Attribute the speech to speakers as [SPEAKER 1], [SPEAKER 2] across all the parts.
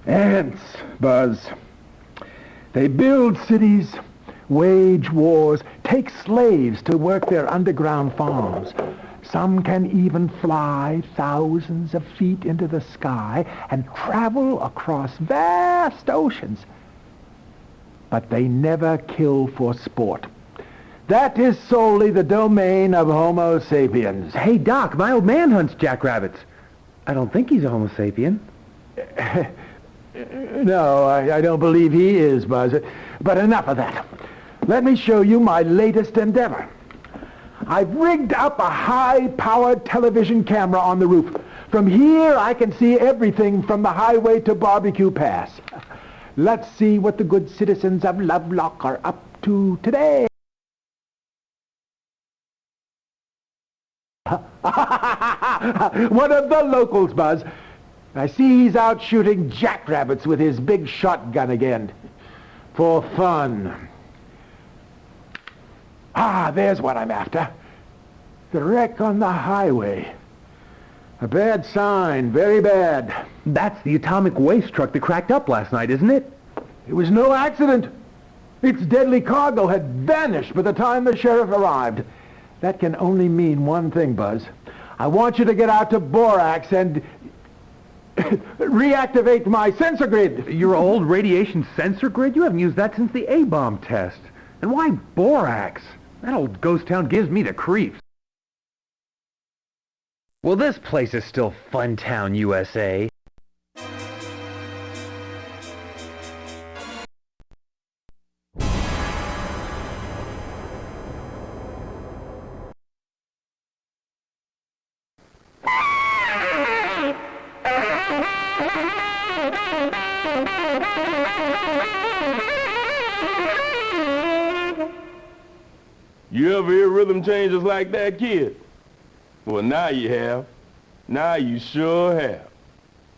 [SPEAKER 1] Ants, Buzz. They build cities, wage wars, take slaves to work their underground farms. Some can even fly thousands of feet into the sky and travel across vast oceans. But they never kill for sport. That is solely the domain of Homo sapiens.
[SPEAKER 2] Hey, Doc, my old man hunts jackrabbits. I don't think he's a Homo sapien.
[SPEAKER 1] No, I don't believe he is, Buzz. But enough of that. Let me show you my latest endeavor. I've rigged up a high-powered television camera on the roof. From here, I can see everything from the highway to Barbecue Pass. Let's see what the good citizens of Lovelock are up to today. One of the locals, Buzz. I see he's out shooting jackrabbits with his big shotgun again. For fun. Ah, there's what I'm after. The wreck on the highway. A bad sign, very bad.
[SPEAKER 2] That's the atomic waste truck that cracked up last night, isn't it?
[SPEAKER 1] It was no accident. Its deadly cargo had vanished by the time the sheriff arrived. That can only mean one thing, Buzz. I want you to get out to Borax and reactivate my sensor grid.
[SPEAKER 2] Your old radiation sensor grid? You haven't used that since the A-bomb test. And why Borax? That old ghost town gives me the creeps. Well, this place is still Funtown, USA.
[SPEAKER 3] You ever hear rhythm changes like that, kid? Well, now you have. Now you sure have.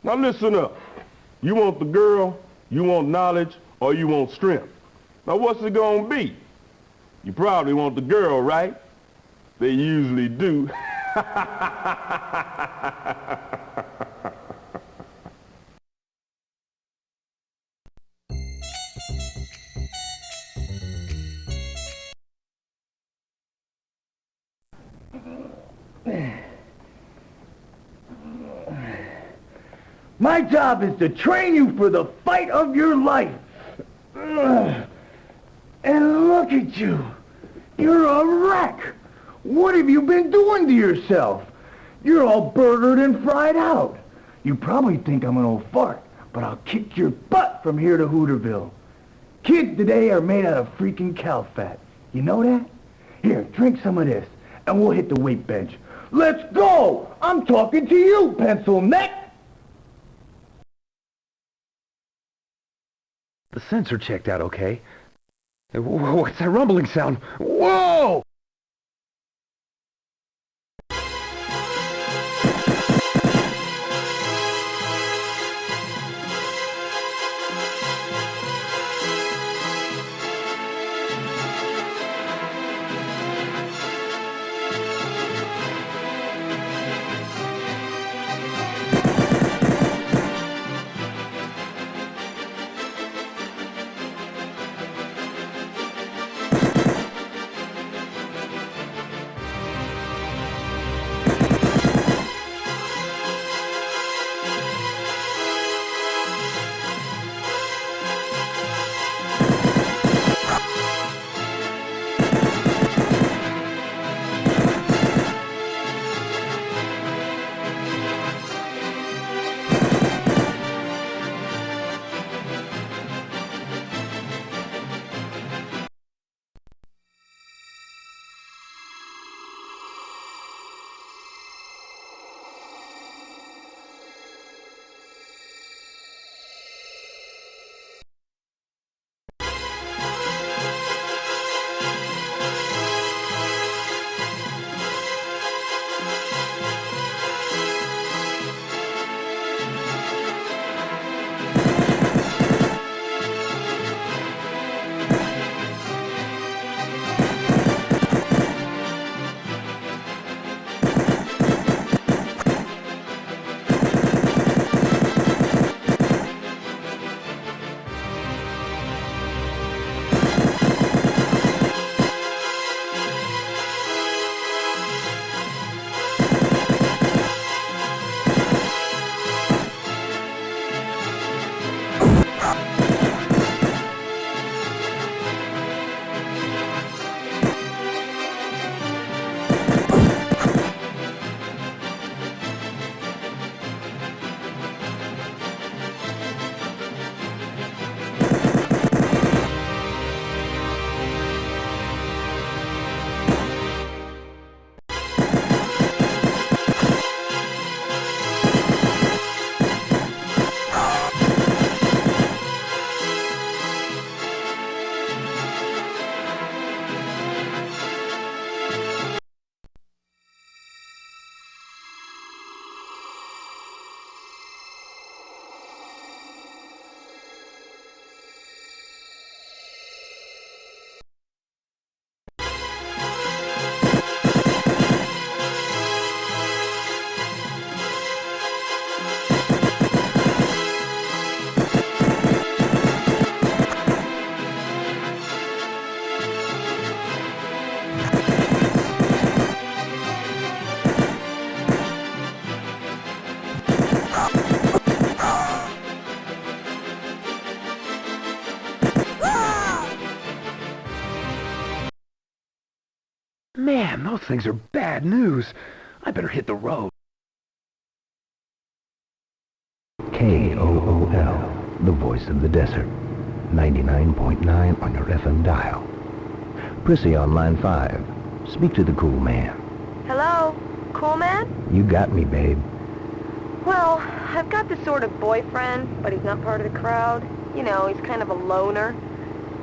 [SPEAKER 3] Now listen up. You want the girl, you want knowledge, or you want strength? Now what's it gonna be? You probably want the girl, right? They usually do.
[SPEAKER 4] My job is to train you for the fight of your life. And look at you. You're a wreck. What have you been doing to yourself? You're all burgered and fried out. You probably think I'm an old fart, but I'll kick your butt from here to Hooterville. Kids today are made out of freaking cow fat. You know that? Here, drink some of this, and we'll hit the weight bench. Let's go! I'm talking to you, pencil neck!
[SPEAKER 2] The sensor checked out okay. What's that rumbling sound? Whoa! Man, those things are bad news. I better hit the road.
[SPEAKER 5] KOOL, the voice of the desert. 99.9 on your FM dial. Prissy on line 5. Speak to the cool man.
[SPEAKER 6] Hello? Cool man?
[SPEAKER 5] You got me, babe.
[SPEAKER 6] Well, I've got this sort of boyfriend, but he's not part of the crowd. You know, he's kind of a loner.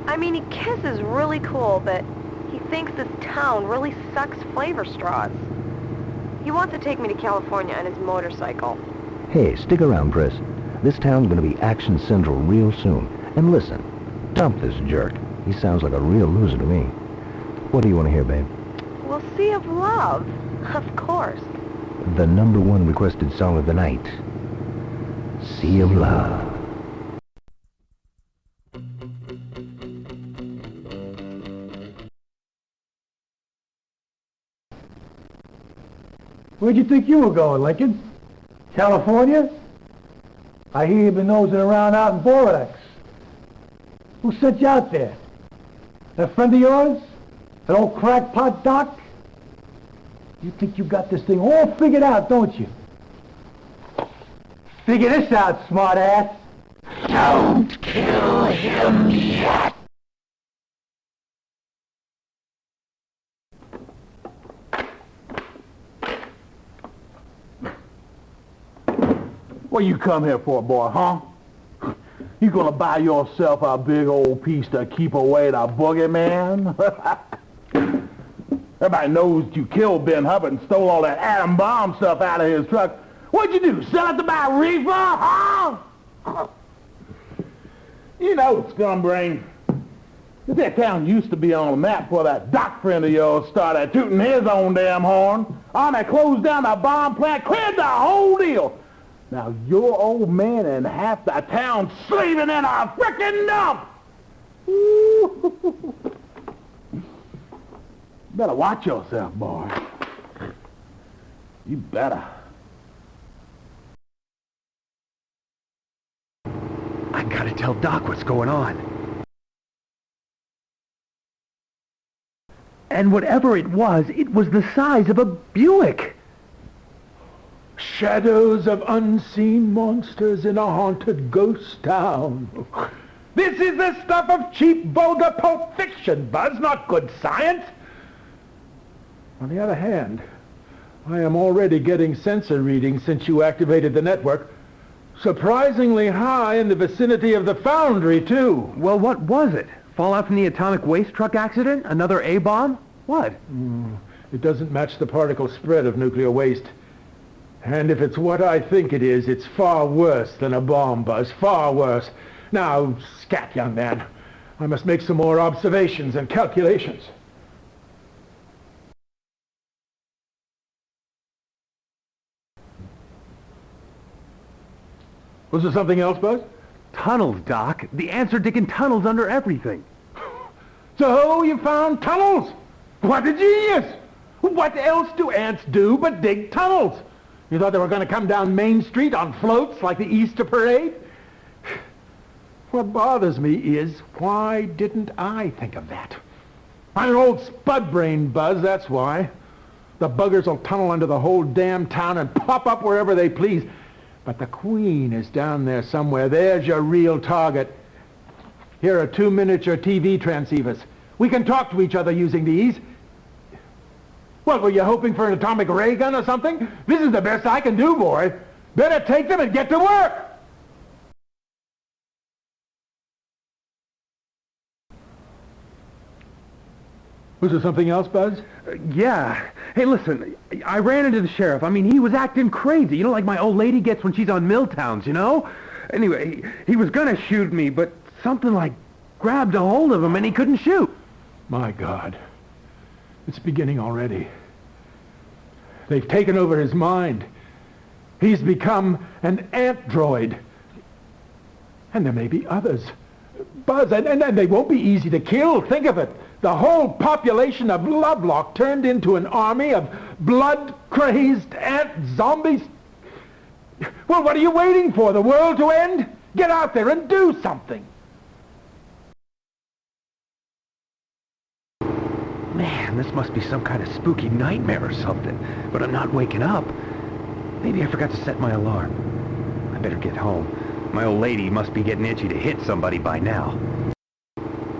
[SPEAKER 6] I mean, he kisses really cool, but he thinks this town really sucks flavor straws. He wants to take me to California on his motorcycle.
[SPEAKER 5] Hey, stick around, Priss. This town's gonna be action central real soon. And listen, dump this jerk. He sounds like a real loser to me. What do you want to hear, babe?
[SPEAKER 6] We'll see of love. Of course.
[SPEAKER 5] The #1 requested song of the night. Sea of Love.
[SPEAKER 4] Where'd you think you were going, Lincoln? California? I hear you've been nosing around out in Borax. Who sent you out there? That friend of yours? That old crackpot doc? You think you got this thing all figured out, don't you? Figure this out, smartass. Don't kill him yet. What you come here for, boy, huh? You gonna buy yourself a big old piece to keep away the boogeyman? Everybody knows you killed Ben Hubbard and stole all that atom bomb stuff out of his truck. What'd you do, sell it to buy reefer, huh? You know, Scumbrain, that town used to be on the map before that doc friend of yours started tooting his own damn horn. Army closed down the bomb plant, cleared the whole deal. Now, your old man and half the town slaving in a frickin' dump! Ooh. Better watch yourself, boy. You better.
[SPEAKER 2] I gotta tell Doc what's going on. And whatever it was the size of a Buick.
[SPEAKER 1] Shadows of unseen monsters in a haunted ghost town. This is the stuff of cheap, vulgar pulp fiction, Buzz, not good science. On the other hand, I am already getting sensor readings since you activated the network. Surprisingly high in the vicinity of the foundry, too.
[SPEAKER 2] Well, what was it? Fallout from the atomic waste truck accident? Another A-bomb? What?
[SPEAKER 1] It doesn't match the particle spread of nuclear waste. And if it's what I think it is, it's far worse than a bomb, Buzz. Far worse. Now, scat, young man. I must make some more observations and calculations. Was there something else, Buzz?
[SPEAKER 2] Tunnels, Doc. The answer digging tunnels under everything.
[SPEAKER 1] So you found tunnels? What a genius! What else do ants do but dig tunnels? You thought they were going to come down Main Street on floats like the Easter parade? What bothers me is, why didn't I think of that? I'm an old spud brain, Buzz, that's why. The buggers will tunnel under the whole damn town and pop up wherever they please. But the Queen is down there somewhere. There's your real target. Here are 2 miniature TV transceivers. We can talk to each other using these. What, were you hoping for an atomic ray gun or something? This is the best I can do, boy. Better take them and get to work. Was there something else, Buzz?
[SPEAKER 2] Yeah. Hey, listen, I ran into the sheriff. I mean, he was acting crazy. You know, like my old lady gets when she's on Milltowns, you know? Anyway, he was gonna shoot me, but something like grabbed a hold of him and he couldn't shoot.
[SPEAKER 1] My God. It's beginning already. They've taken over his mind. He's become an ant droid. And there may be others. Buzz, and they won't be easy to kill. Think of it. The whole population of Lovelock turned into an army of blood-crazed ant zombies. Well, what are you waiting for? The world to end? Get out there and do something.
[SPEAKER 2] Man, man, this must be some kind of spooky nightmare or something. But I'm not waking up. Maybe I forgot to set my alarm. I better get home. My old lady must be getting itchy to hit somebody by now.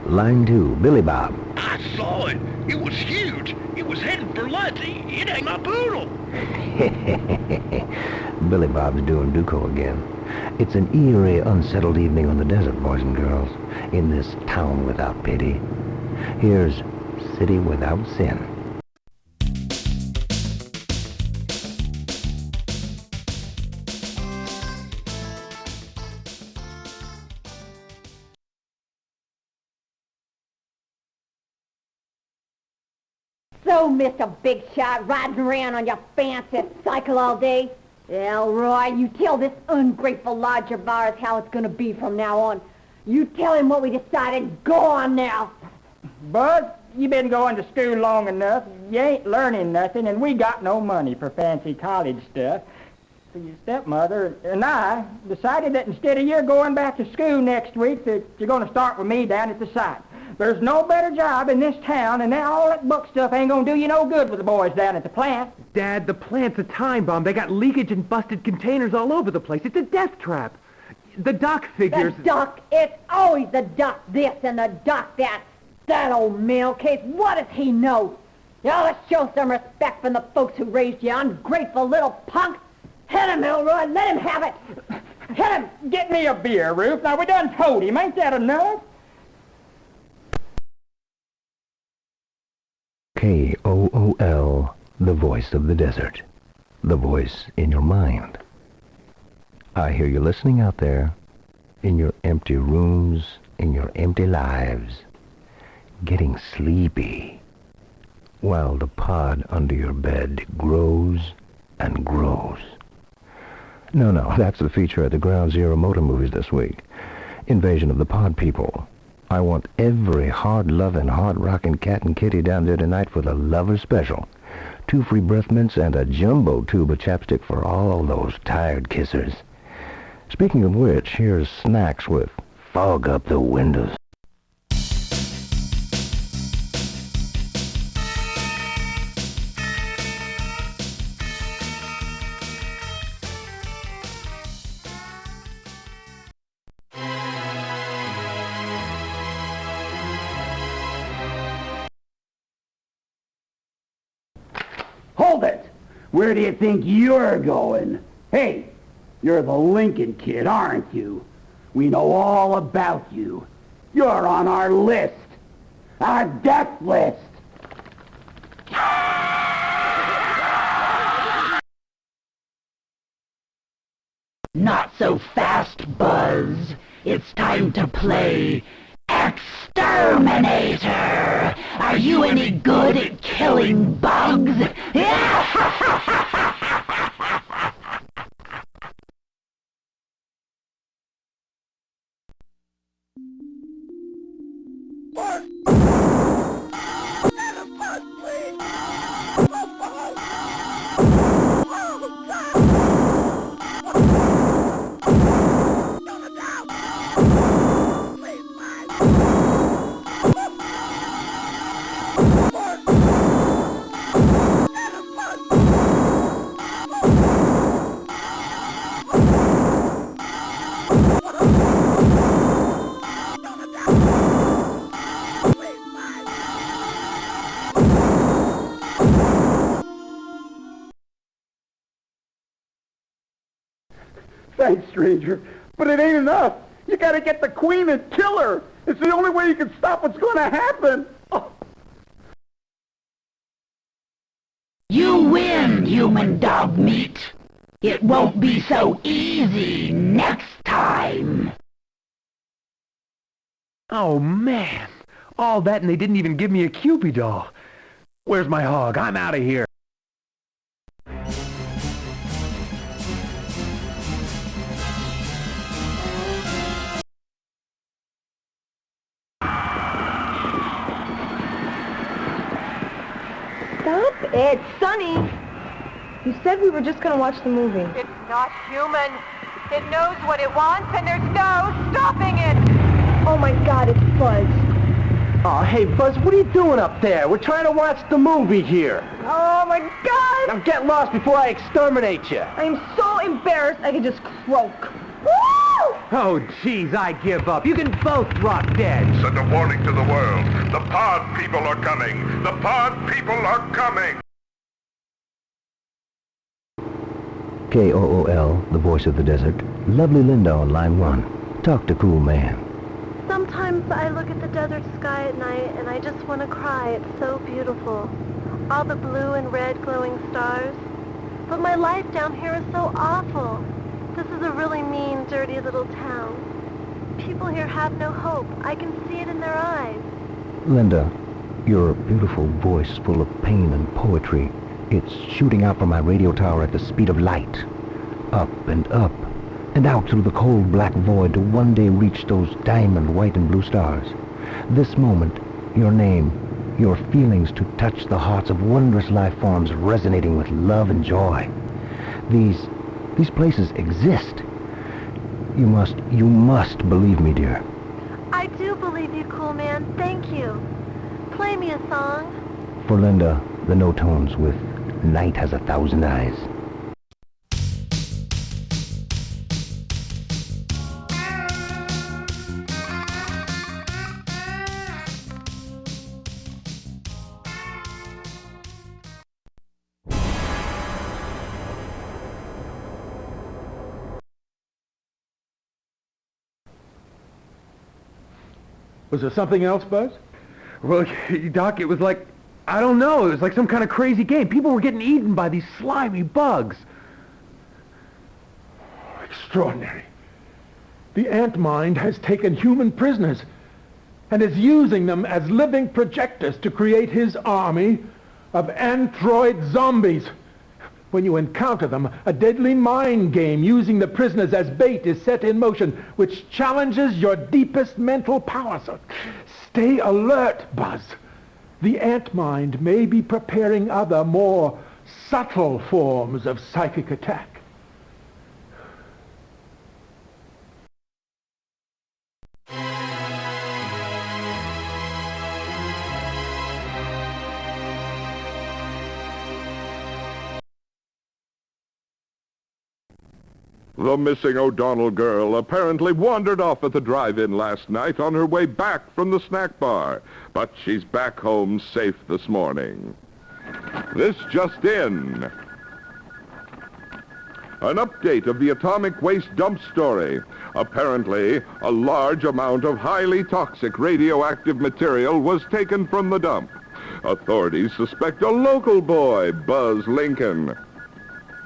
[SPEAKER 5] Line 2, Billy Bob.
[SPEAKER 7] I saw it. It was huge. It was heading for lunch. It ain't my poodle.
[SPEAKER 5] Billy Bob's doing Duco again. It's an eerie, unsettled evening on the desert, boys and girls, in this town without pity. Here's City Without Sin.
[SPEAKER 8] So, Mr. Big Shot, riding around on your fancy cycle all day? Elroy, you tell this ungrateful lodger of ours how it's gonna be from now on. You tell him what we decided. Go on now.
[SPEAKER 9] Buzz, you been going to school long enough. You ain't learning nothing, and we got no money for fancy college stuff. So your stepmother and I decided that instead of you going back to school next week, that you're going to start with me down at the site. There's no better job in this town, and now all that book stuff ain't going to do you no good with the boys down at the plant.
[SPEAKER 2] Dad, the plant's a time bomb. They got leakage and busted containers all over the place. It's a death trap. The doc figures...
[SPEAKER 8] The doc, it's always the doc this and the doc that. That old mail case, what does he know? You ought to show some respect from the folks who raised you, ungrateful little punk. Hit him, Elroy, let him have it. Hit him.
[SPEAKER 9] Get me a beer, Ruth. Now, we done told him. Ain't that enough?
[SPEAKER 5] KOOL, the voice of the desert. The voice in your mind. I hear you listening out there, in your empty rooms, in your empty lives, getting sleepy, while the pod under your bed grows and grows. No, that's the feature at the Ground Zero Motor Movies this week. Invasion of the Pod People. I want every hard-loving, hard-rocking cat and kitty down there tonight for the Lover Special. 2 free breath mints and a jumbo tube of chapstick for all those tired kissers. Speaking of which, here's Snacks with Fog Up the Windows.
[SPEAKER 4] Hold it! Where do you think you're going? Hey, you're the Lincoln kid, aren't you? We know all about you. You're on our list. Our death list.
[SPEAKER 10] Not so fast, Buzz. It's time to play Exterminator. Are you any good at killing bugs?
[SPEAKER 4] Thanks, stranger, but it ain't enough. You gotta get the queen and kill her. It's the only way you can stop what's gonna happen. Oh.
[SPEAKER 10] You win, human dog meat. It won't be so easy next time.
[SPEAKER 2] Oh, man. All that and they didn't even give me a Cupid doll. Where's my hog? I'm out of here.
[SPEAKER 6] Stop it, Sonny! You said we were just gonna watch the movie.
[SPEAKER 11] It's not human. It knows what it wants, and there's no stopping it.
[SPEAKER 6] Oh my God, it's Buzz.
[SPEAKER 4] Oh, hey, Buzz, what are you doing up there? We're trying to watch the movie here.
[SPEAKER 6] Oh, my God!
[SPEAKER 4] Now get lost before I exterminate you.
[SPEAKER 6] I'm so embarrassed I could just croak. Woo!
[SPEAKER 2] Oh, jeez, I give up. You can both drop dead.
[SPEAKER 12] Send a warning to the world. The pod people are coming. The pod people are coming.
[SPEAKER 5] KOOL, the voice of the desert. Lovely Linda on line 1. Talk to Cool Man.
[SPEAKER 6] Sometimes I look at the desert sky at night and I just want to cry. It's so beautiful. All the blue and red glowing stars. But my life down here is so awful. This is a really mean, dirty little town. People here have no hope. I can see it in their eyes.
[SPEAKER 5] Linda, your beautiful voice full of pain and poetry. It's shooting out from my radio tower at the speed of light. Up and out through the cold black void to one day reach those diamond white and blue stars. This moment, your name, your feelings to touch the hearts of wondrous life forms resonating with love and joy. These places exist. You must believe me, dear.
[SPEAKER 6] I do believe you, Cool Man. Thank you. Play me a song.
[SPEAKER 5] For Linda, the no tones with Night Has a Thousand Eyes.
[SPEAKER 2] Was there something else, Buzz? Well, Doc, it was like, I don't know, it was like some kind of crazy game. People were getting eaten by these slimy bugs.
[SPEAKER 1] Extraordinary. The ant mind has taken human prisoners and is using them as living projectors to create his army of android zombies. When you encounter them, a deadly mind game using the prisoners as bait is set in motion, which challenges your deepest mental power. So stay alert, Buzz. The ant mind may be preparing other, more subtle forms of psychic attack.
[SPEAKER 12] The missing O'Donnell girl apparently wandered off at the drive-in last night on her way back from the snack bar, but she's back home safe this morning. This just in. An update of the atomic waste dump story. Apparently, a large amount of highly toxic radioactive material was taken from the dump. Authorities suspect a local boy, Buzz Lincoln.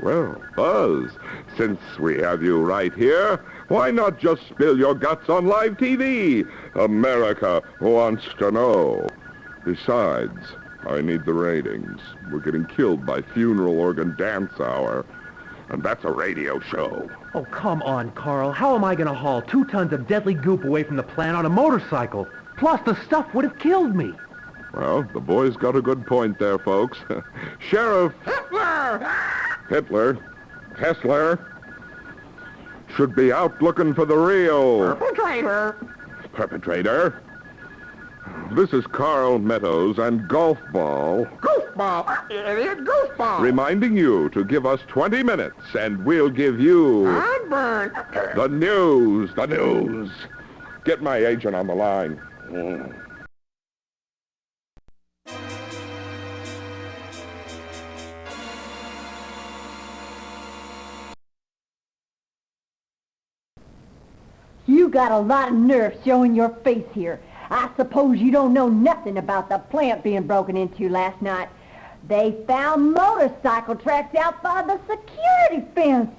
[SPEAKER 12] Well, Buzz, since we have you right here, why not just spill your guts on live TV? America wants to know. Besides, I need the ratings. We're getting killed by funeral organ dance hour. And that's a radio show.
[SPEAKER 2] Oh, come on, Carl. How am I going to haul 2 tons of deadly goop away from the plant on a motorcycle? Plus, the stuff would have killed me.
[SPEAKER 12] Well, the boy's got a good point there, folks. Sheriff... Hitler, Hessler, should be out looking for the real... Perpetrator. This is Carl Meadows and Golf Ball.
[SPEAKER 10] Goofball, idiot, goofball.
[SPEAKER 12] Reminding you to give us 20 minutes, and we'll give you...
[SPEAKER 10] Heartburn.
[SPEAKER 12] The news. Get my agent on the line.
[SPEAKER 8] You got a lot of nerve showing your face here. I suppose you don't know nothing about the plant being broken into last night. They found motorcycle tracks outside the security fence.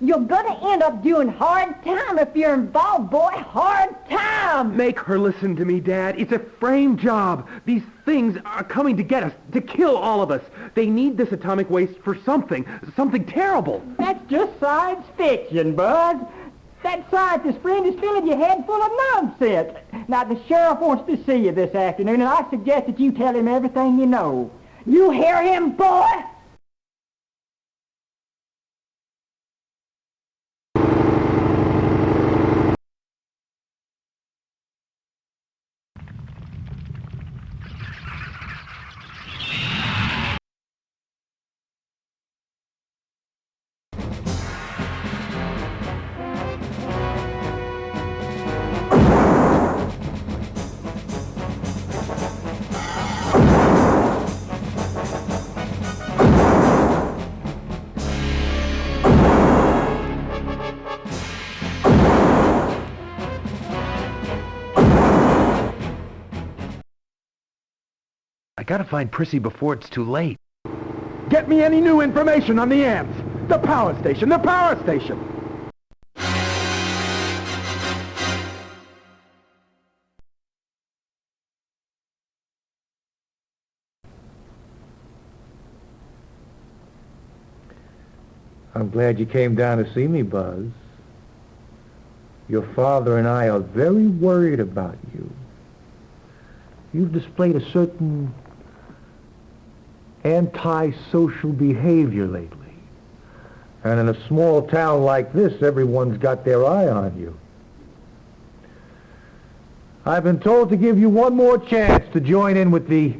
[SPEAKER 8] You're gonna end up doing hard time if you're involved, boy. Hard time!
[SPEAKER 2] Make her listen to me, Dad. It's a frame job. These things are coming to get us, to kill all of us. They need this atomic waste for something terrible.
[SPEAKER 9] That's just science fiction, Buzz. That scientist friend is filling your head full of nonsense. Now, the sheriff wants to see you this afternoon, and I suggest that you tell him everything you know.
[SPEAKER 8] You hear him, boy?
[SPEAKER 2] gotta find Prissy before it's too late.
[SPEAKER 1] Get me any new information on the ants. The power station, the power station.
[SPEAKER 4] I'm glad you came down to see me, Buzz. Your father and I are very worried about you. You've displayed a certain antisocial behavior lately. And in a small town like this, everyone's got their eye on you. I've been told to give you one more chance to join in with the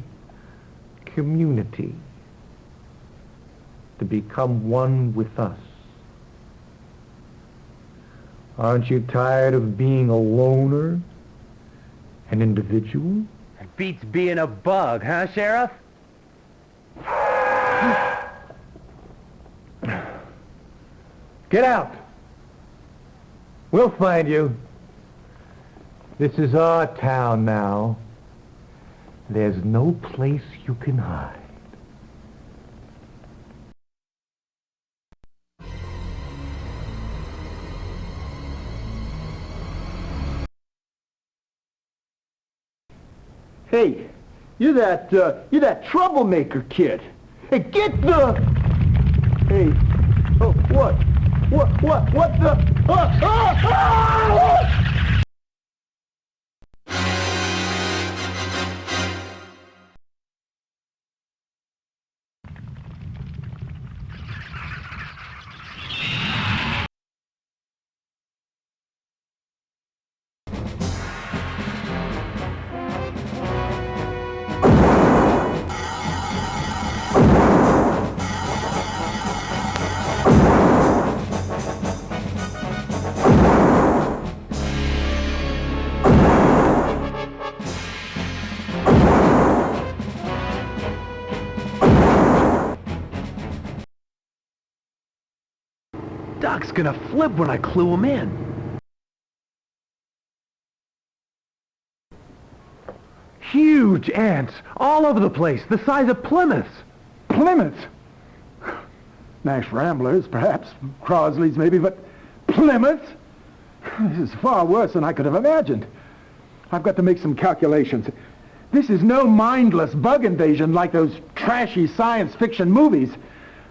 [SPEAKER 4] community, to become one with us. Aren't you tired of being a loner, an individual?
[SPEAKER 2] It beats being a bug, huh, Sheriff?
[SPEAKER 4] Get out! We'll find you. This is our town now. There's no place you can hide.
[SPEAKER 1] Hey, you're that troublemaker kid. Hey, get the... Hey, oh, what the...
[SPEAKER 2] Doc's gonna flip when I clue him in. Huge ants, all over the place, the size of Plymouths.
[SPEAKER 1] Plymouth? Nash Ramblers, perhaps. Crosley's maybe, but Plymouth? This is far worse than I could have imagined. I've got to make some calculations. This is no mindless bug invasion like those trashy science fiction movies.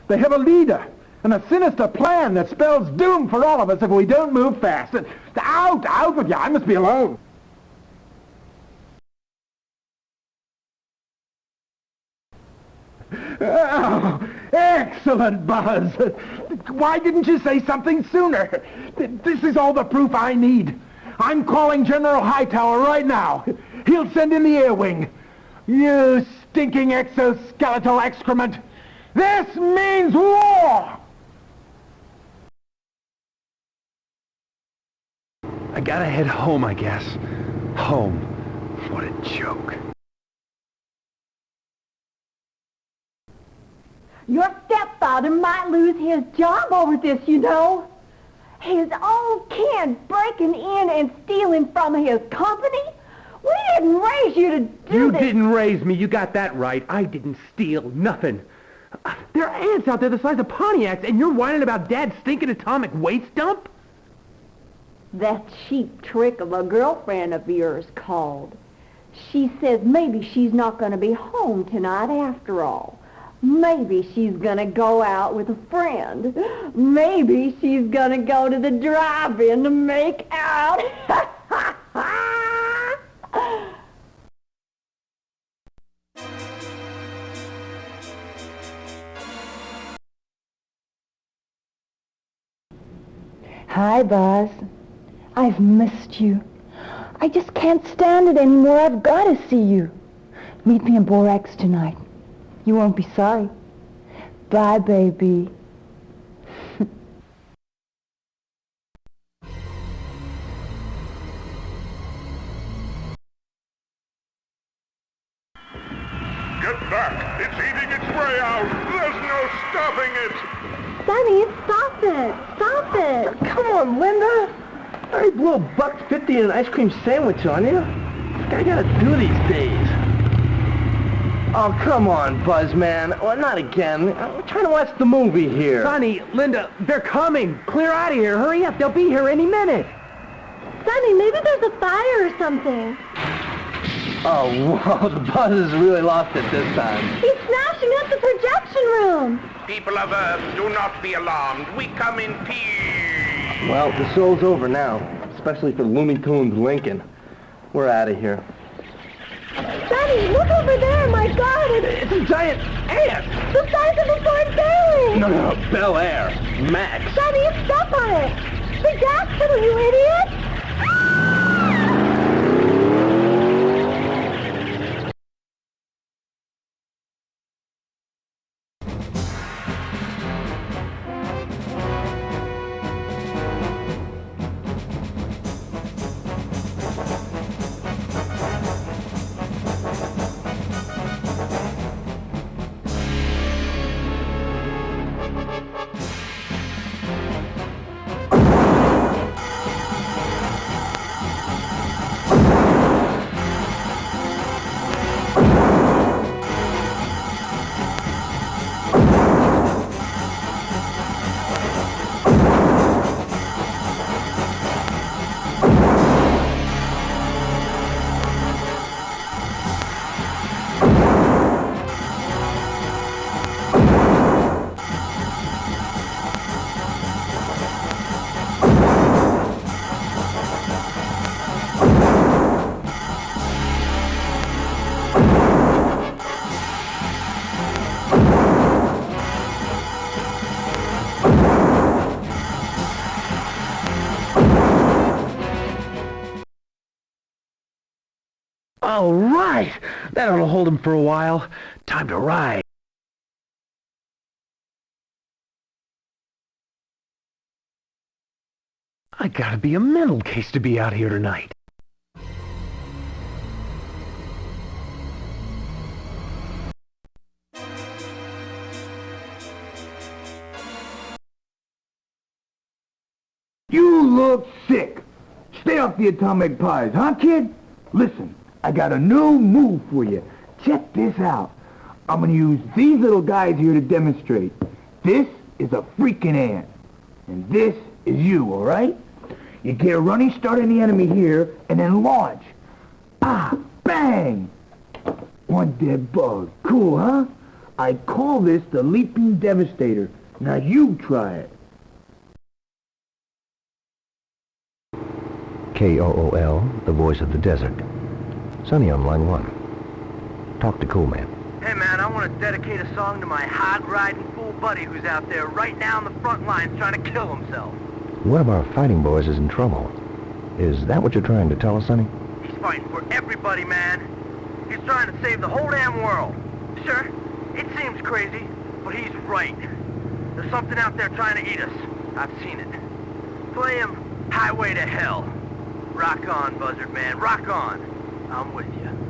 [SPEAKER 1] They have a leader and a sinister plan that spells doom for all of us if we don't move fast. Out with you. I must be alone. Oh, excellent, Buzz. Why didn't you say something sooner? This is all the proof I need. I'm calling General Hightower right now. He'll send in the air wing. You stinking exoskeletal excrement. This means war!
[SPEAKER 2] I gotta head home, I guess. Home. What a joke.
[SPEAKER 8] Your stepfather might lose his job over this, you know. His own kid breaking in and stealing from his company? We didn't raise you to do
[SPEAKER 2] You
[SPEAKER 8] this.
[SPEAKER 2] didn't raise me, you got that right. I didn't steal nothing. There are ants out there the size of Pontiacs, and you're whining about Dad's stinking atomic waste dump?
[SPEAKER 8] That cheap trick of a girlfriend of yours called. She says maybe she's not going to be home tonight after all. Maybe she's going to go out with a friend. Maybe she's going to go to the drive-in to make out. Hi, Buzz. I've missed you. I just can't stand it anymore. I've got to see you. Meet me in Borax tonight. You won't be sorry. Bye, baby.
[SPEAKER 12] Get back! It's eating its way out! There's no stopping it!
[SPEAKER 8] Sonny, stop it! Stop it!
[SPEAKER 13] Come on, Linda! I blew $1.50 in an ice cream sandwich on you. I gotta do these days. Oh, come on, Buzz, man. Well, not again. I'm trying to watch the movie here.
[SPEAKER 2] Sonny, Linda, they're coming. Clear out of here. Hurry up. They'll be here any minute.
[SPEAKER 6] Sonny, maybe there's a fire or something.
[SPEAKER 13] Oh, wow, the Buzz has really lost it this time.
[SPEAKER 6] He's smashing up the projection room.
[SPEAKER 7] People of Earth, do not be alarmed. We come in peace.
[SPEAKER 13] Well, the show's over now, especially for Looney Tunes Lincoln. We're out of here.
[SPEAKER 6] Sonny, look over there. My God,
[SPEAKER 13] It's a giant ant!
[SPEAKER 6] the size of a Ford Fairlane.
[SPEAKER 13] No, Bel Air. Max.
[SPEAKER 6] Sonny, you step on it. The gas pedal, you idiot.
[SPEAKER 2] All right. That ought to hold him for a while. Time to ride. I gotta be a mental case to be out here tonight.
[SPEAKER 4] You look sick. Stay off the atomic pies, huh, kid? Listen, I got a new move for you. Check this out. I'm gonna use these little guys here to demonstrate. This is a freaking ant. And this is you, all right? You get a running start on the enemy here, and then launch. Ah, bang! One dead bug. Cool, huh? I call this the Leaping Devastator. Now you try it.
[SPEAKER 5] KOOL, the voice of the desert. Sonny on line 1. Talk to Cool Man.
[SPEAKER 14] Hey man, I want to dedicate a song to my hog-riding fool buddy who's out there right now on the front lines trying to kill himself.
[SPEAKER 5] One of our fighting boys is in trouble. Is that what you're trying to tell us, Sonny?
[SPEAKER 14] He's fighting for everybody, man. He's trying to save the whole damn world. Sure, it seems crazy, but he's right. There's something out there trying to eat us. I've seen it. Play him Highway to Hell. Rock on, Buzzard Man, rock on. I'm with you.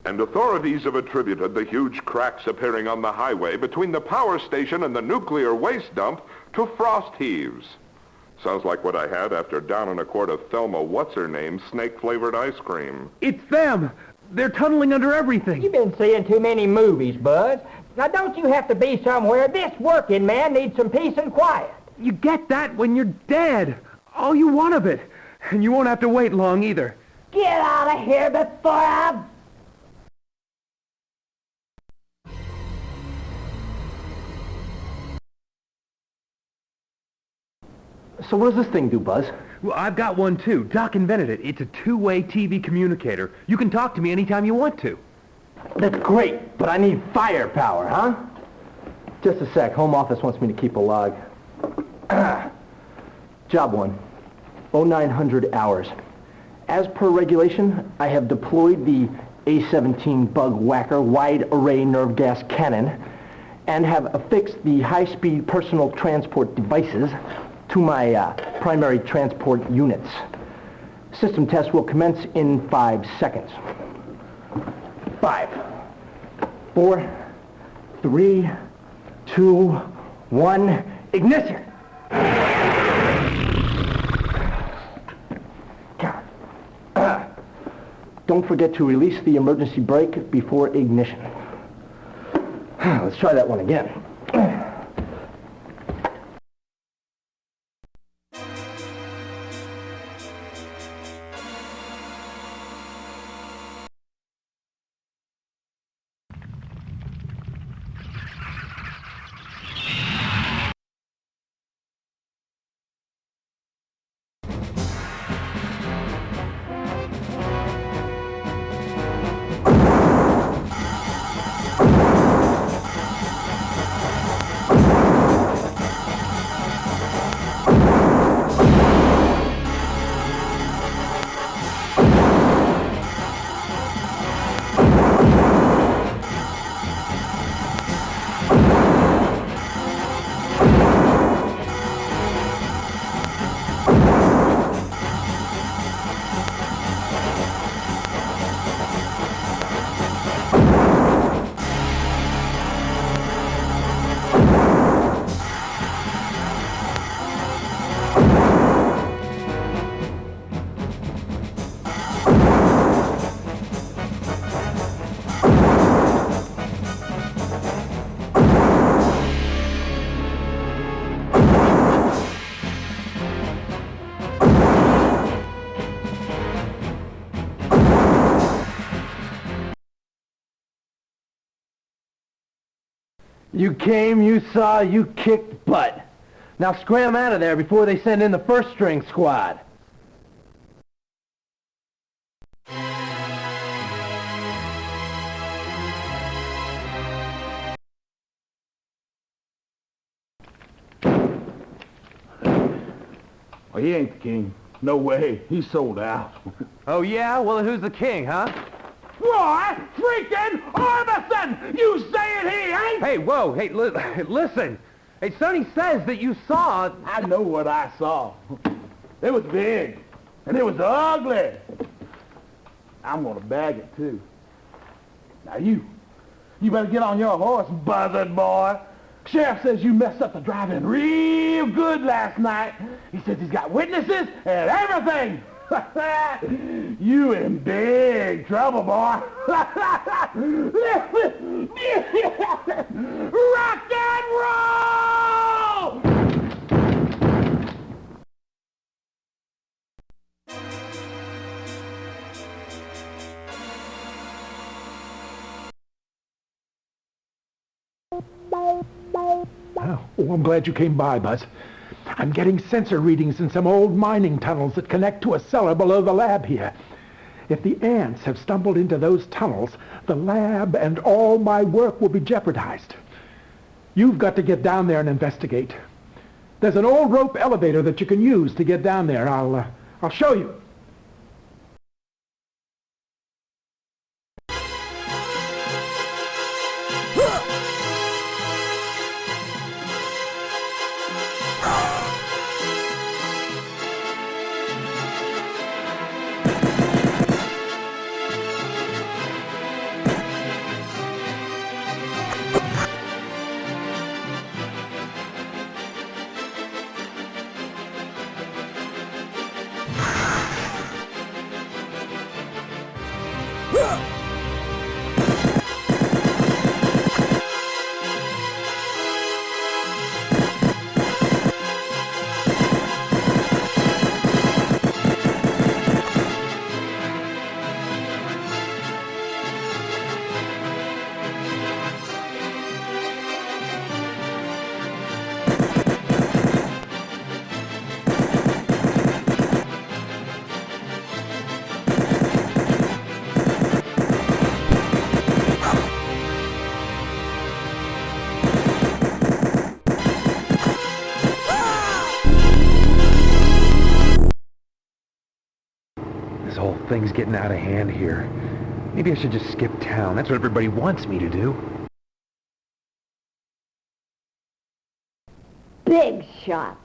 [SPEAKER 12] And authorities have attributed the huge cracks appearing on the highway between the power station and the nuclear waste dump to frost heaves. Sounds like what I had after downing a quart of Thelma What's-Her-Name snake-flavored ice cream.
[SPEAKER 2] It's them! They're tunneling under everything.
[SPEAKER 9] You've been seeing too many movies, Buzz. Now, don't you have to be somewhere? This working man needs some peace and quiet.
[SPEAKER 2] You get that when you're dead. All you want of it. And you won't have to wait long either.
[SPEAKER 8] Get out of here before I...
[SPEAKER 13] So what does this thing do, Buzz?
[SPEAKER 2] Well, I've got one too. Doc invented it. It's a two-way TV communicator. You can talk to me anytime you want to.
[SPEAKER 13] That's great, but I need firepower, huh? Just a sec. Home office wants me to keep a log. Job 1. 0900 hours. As per regulation, I have deployed the A-17 Bug Whacker Wide Array Nerve Gas Cannon and have affixed the high-speed personal transport devices to my primary transport units. System test will commence in 5 seconds. 5, 4, 3, 2, 1, ignition! Don't forget to release the emergency brake before ignition. Let's try that one again.
[SPEAKER 2] You came, you saw, you kicked butt. Now scram out of there before they send in the first string squad.
[SPEAKER 4] Oh, he ain't the king. No way. He's sold out.
[SPEAKER 2] Oh yeah? Well, who's the king, huh?
[SPEAKER 4] Roy freaking Orbison! You saying he ain't?
[SPEAKER 2] Hey, whoa, hey, listen. Hey, Sonny says that you saw...
[SPEAKER 4] I know what I saw. It was big, and it was ugly. I'm gonna bag it, too. Now you better get on your horse, buzzard boy. Sheriff says you messed up the driving real good last night. He says he's got witnesses and everything. You in big trouble, boy. Rock and roll!
[SPEAKER 1] Oh, I'm glad you came by, Buzz. I'm getting sensor readings in some old mining tunnels that connect to a cellar below the lab here. If the ants have stumbled into those tunnels, the lab and all my work will be jeopardized. You've got to get down there and investigate. There's an old rope elevator that you can use to get down there. I'll show you.
[SPEAKER 2] This whole thing's getting out of hand here. Maybe I should just skip town. That's what everybody wants me to do.
[SPEAKER 8] Big shot.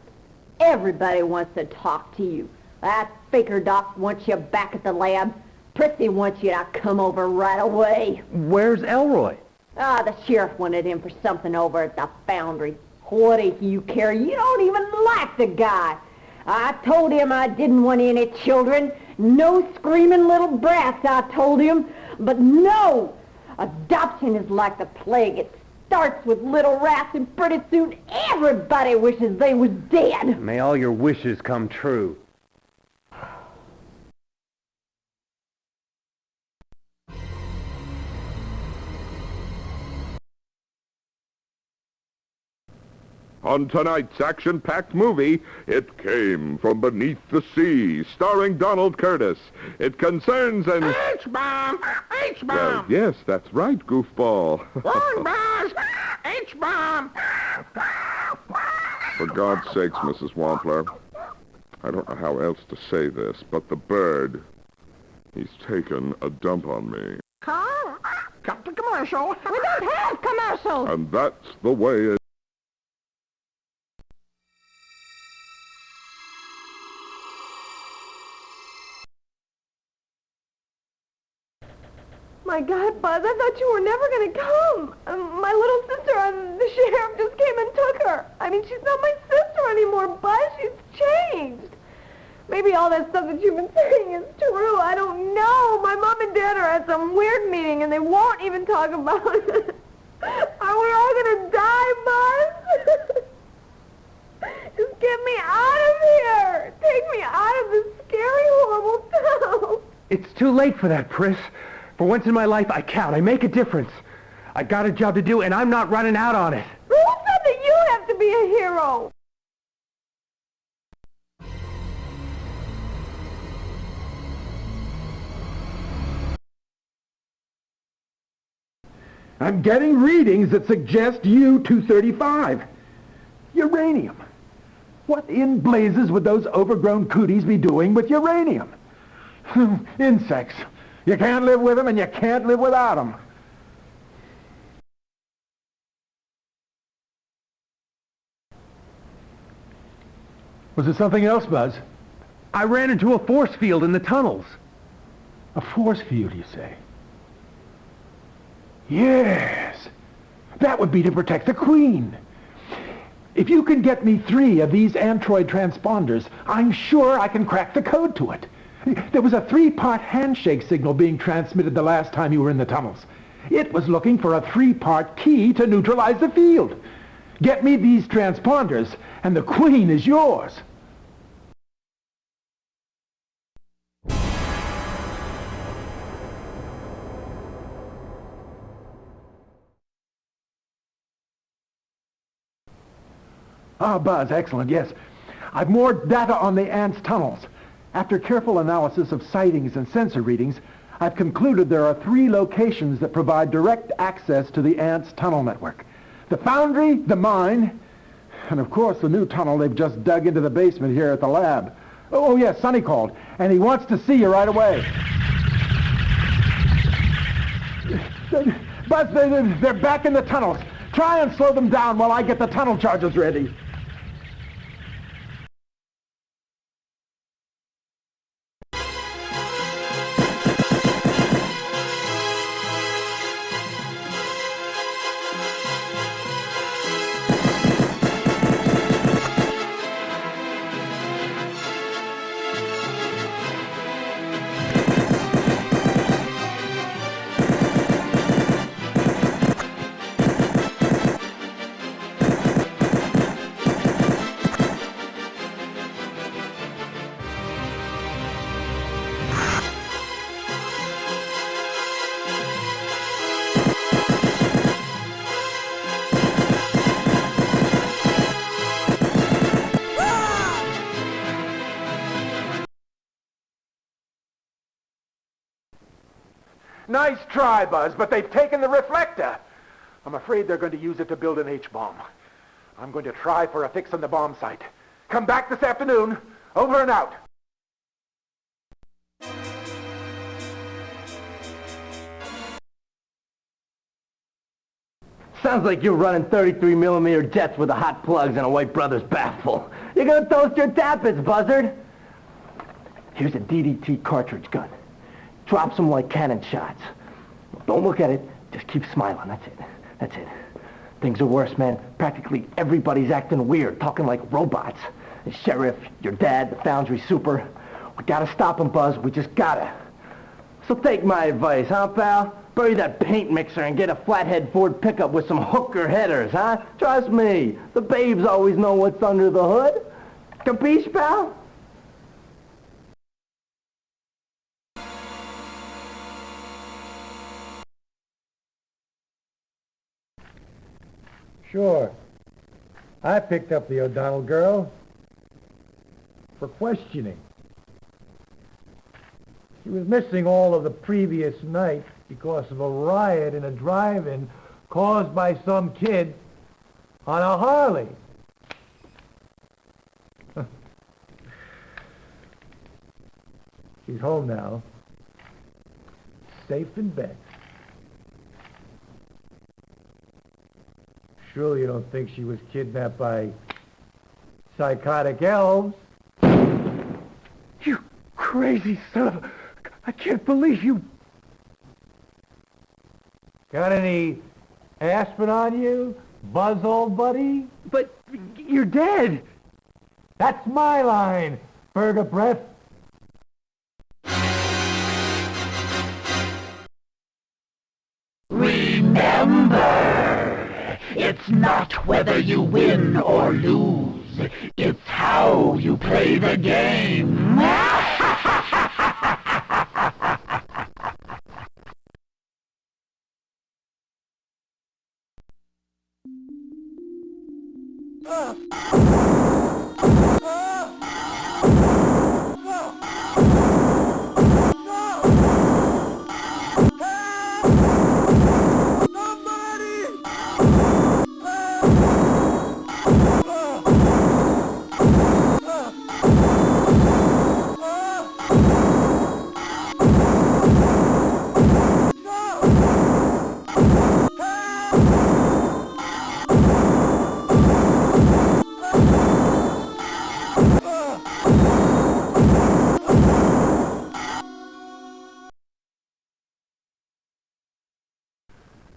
[SPEAKER 8] Everybody wants to talk to you. That faker doc wants you back at the lab. Prissy wants you to come over right away.
[SPEAKER 2] Where's Elroy?
[SPEAKER 8] The sheriff wanted him for something over at the foundry. What do you care? You don't even like the guy. I told him I didn't want any children. No screaming little brats, I told him. But no! Adoption is like the plague. It starts with little rats, and pretty soon everybody wishes they was dead.
[SPEAKER 2] May all your wishes come true.
[SPEAKER 12] On tonight's action-packed movie, It Came From Beneath the Sea, starring Donald Curtis. It concerns an...
[SPEAKER 10] H-bomb! H-bomb!
[SPEAKER 12] Well, yes, that's right, goofball.
[SPEAKER 10] Long boss! H-bomb!
[SPEAKER 12] For God's sakes, Mrs. Wampler, I don't know how else to say this, but the bird, he's taken a dump on me.
[SPEAKER 10] Huh? Cut the commercial! We don't have commercials!
[SPEAKER 12] And that's the way it...
[SPEAKER 6] My God, Buzz, I thought you were never going to come. My little sister, the sheriff just came and took her. I mean, she's not my sister anymore, Buzz. She's changed. Maybe all that stuff that you've been saying is true. I don't know. My mom and dad are at some weird meeting, and they won't even talk about it. Are we all going to die, Buzz? Just get me out of here. Take me out of this scary, horrible town.
[SPEAKER 2] It's too late for that, Pris. For once in my life, I count. I make a difference. I got a job to do, and I'm not running out on it.
[SPEAKER 6] Who said that you have to be a hero?
[SPEAKER 1] I'm getting readings that suggest U-235. Uranium. What in blazes would those overgrown cooties be doing with uranium? Insects. You can't live with them, and you can't live without them. Was there something else, Buzz?
[SPEAKER 2] I ran into a force field in the tunnels.
[SPEAKER 1] A force field, you say? Yes. That would be to protect the Queen. If you can get me 3 of these Android transponders, I'm sure I can crack the code to it. There was a 3-part handshake signal being transmitted the last time you were in the tunnels. It was looking for a 3-part key to neutralize the field. Get me these transponders, and the Queen is yours. Ah, Buzz, excellent, yes. I've more data on the ants' tunnels. After careful analysis of sightings and sensor readings, I've concluded there are 3 locations that provide direct access to the ants' tunnel network. The foundry, the mine, and of course the new tunnel they've just dug into the basement here at the lab. Oh yes, Sonny called, and he wants to see you right away. Buzz, they're back in the tunnels. Try and slow them down while I get the tunnel charges ready. Nice try, Buzz, but they've taken the reflector. I'm afraid they're going to use it to build an H-bomb. I'm going to try for a fix on the bomb site. Come back this afternoon. Over and out.
[SPEAKER 13] Sounds like you're running 33mm jets with the hot plugs and a White Brothers baffle. You're gonna toast your tappets, buzzard. Here's a DDT cartridge gun. Drops them like cannon shots. Don't look at it, just keep smiling, that's it. That's it. Things are worse, man. Practically everybody's acting weird, talking like robots. The sheriff, your dad, the foundry super. We gotta stop them, Buzz, we just gotta. So take my advice, huh, pal? Bury that paint mixer and get a flathead Ford pickup with some hooker headers, huh? Trust me, the babes always know what's under the hood. Capiche, pal?
[SPEAKER 4] Sure. I picked up the O'Donnell girl for questioning. She was missing all of the previous night because of a riot in a drive-in caused by some kid on a Harley. She's home now, safe in bed. Surely you don't think she was kidnapped by psychotic elves?
[SPEAKER 2] You crazy son of a... I can't believe you...
[SPEAKER 4] Got any aspirin on you, Buzz, old buddy?
[SPEAKER 2] But you're dead.
[SPEAKER 4] That's my line, Burger Breath.
[SPEAKER 10] Remember, it's not whether you win or lose, it's how you play the game.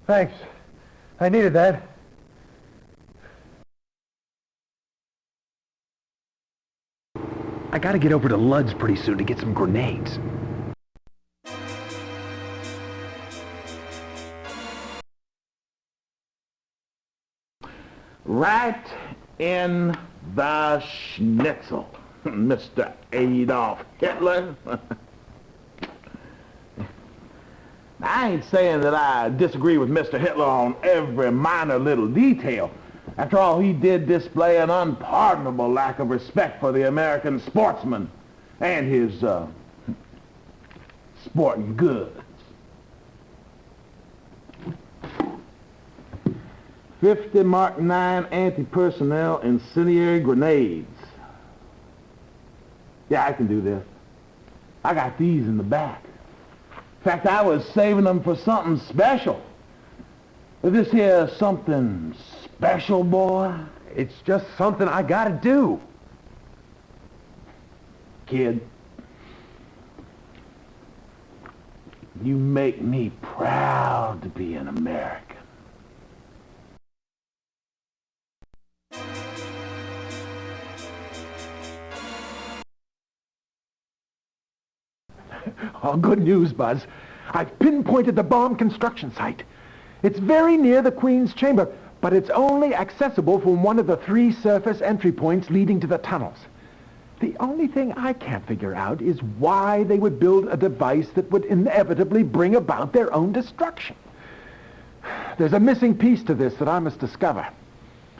[SPEAKER 4] Thanks. I needed that.
[SPEAKER 2] I gotta get over to Ludd's pretty soon to get some grenades.
[SPEAKER 15] Right in the schnitzel, Mr. Adolf Hitler. I ain't saying that I disagree with Mr. Hitler on every minor little detail. After all, he did display an unpardonable lack of respect for the American sportsman and his sporting goods. 50 Mark 9 anti-personnel incendiary grenades. Yeah, I can do this. I got these in the back. In fact, I was saving them for something special. This here something special, boy?
[SPEAKER 2] It's just something I gotta do.
[SPEAKER 15] Kid, you make me proud to be an American.
[SPEAKER 1] Oh, good news, Buzz. I've pinpointed the bomb construction site. It's very near the Queen's Chamber, but it's only accessible from one of the 3 surface entry points leading to the tunnels. The only thing I can't figure out is why they would build a device that would inevitably bring about their own destruction. There's a missing piece to this that I must discover.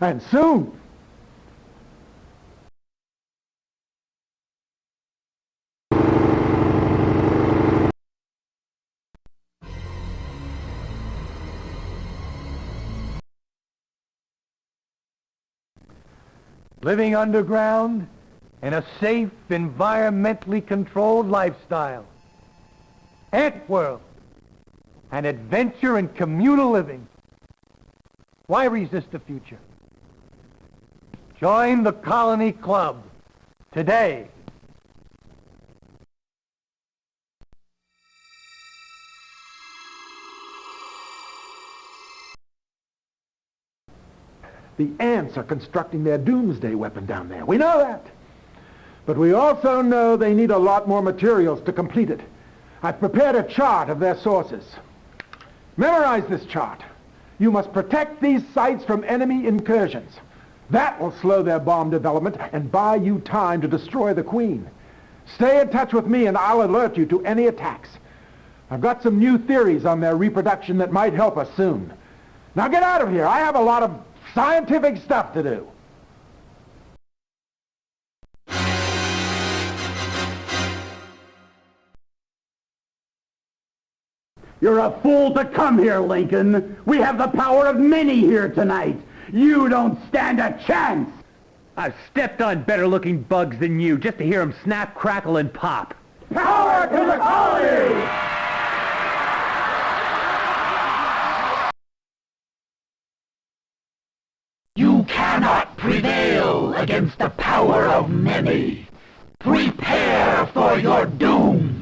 [SPEAKER 1] And soon.
[SPEAKER 4] Living underground in a safe, environmentally controlled lifestyle. Ant World, an adventure in communal living. Why resist the future? Join the Colony Club today.
[SPEAKER 1] The ants are constructing their doomsday weapon down there. We know that. But we also know they need a lot more materials to complete it. I've prepared a chart of their sources. Memorize this chart. You must protect these sites from enemy incursions. That will slow their bomb development and buy you time to destroy the Queen. Stay in touch with me and I'll alert you to any attacks. I've got some new theories on their reproduction that might help us soon. Now get out of here. I have a lot of scientific stuff to do.
[SPEAKER 16] You're a fool to come here, Lincoln. We have the power of many here tonight. You don't stand a chance.
[SPEAKER 2] I've stepped on better-looking bugs than you just to hear them snap, crackle, and pop.
[SPEAKER 16] Power to the colony!
[SPEAKER 10] You cannot prevail against the power of many. Prepare for your doom.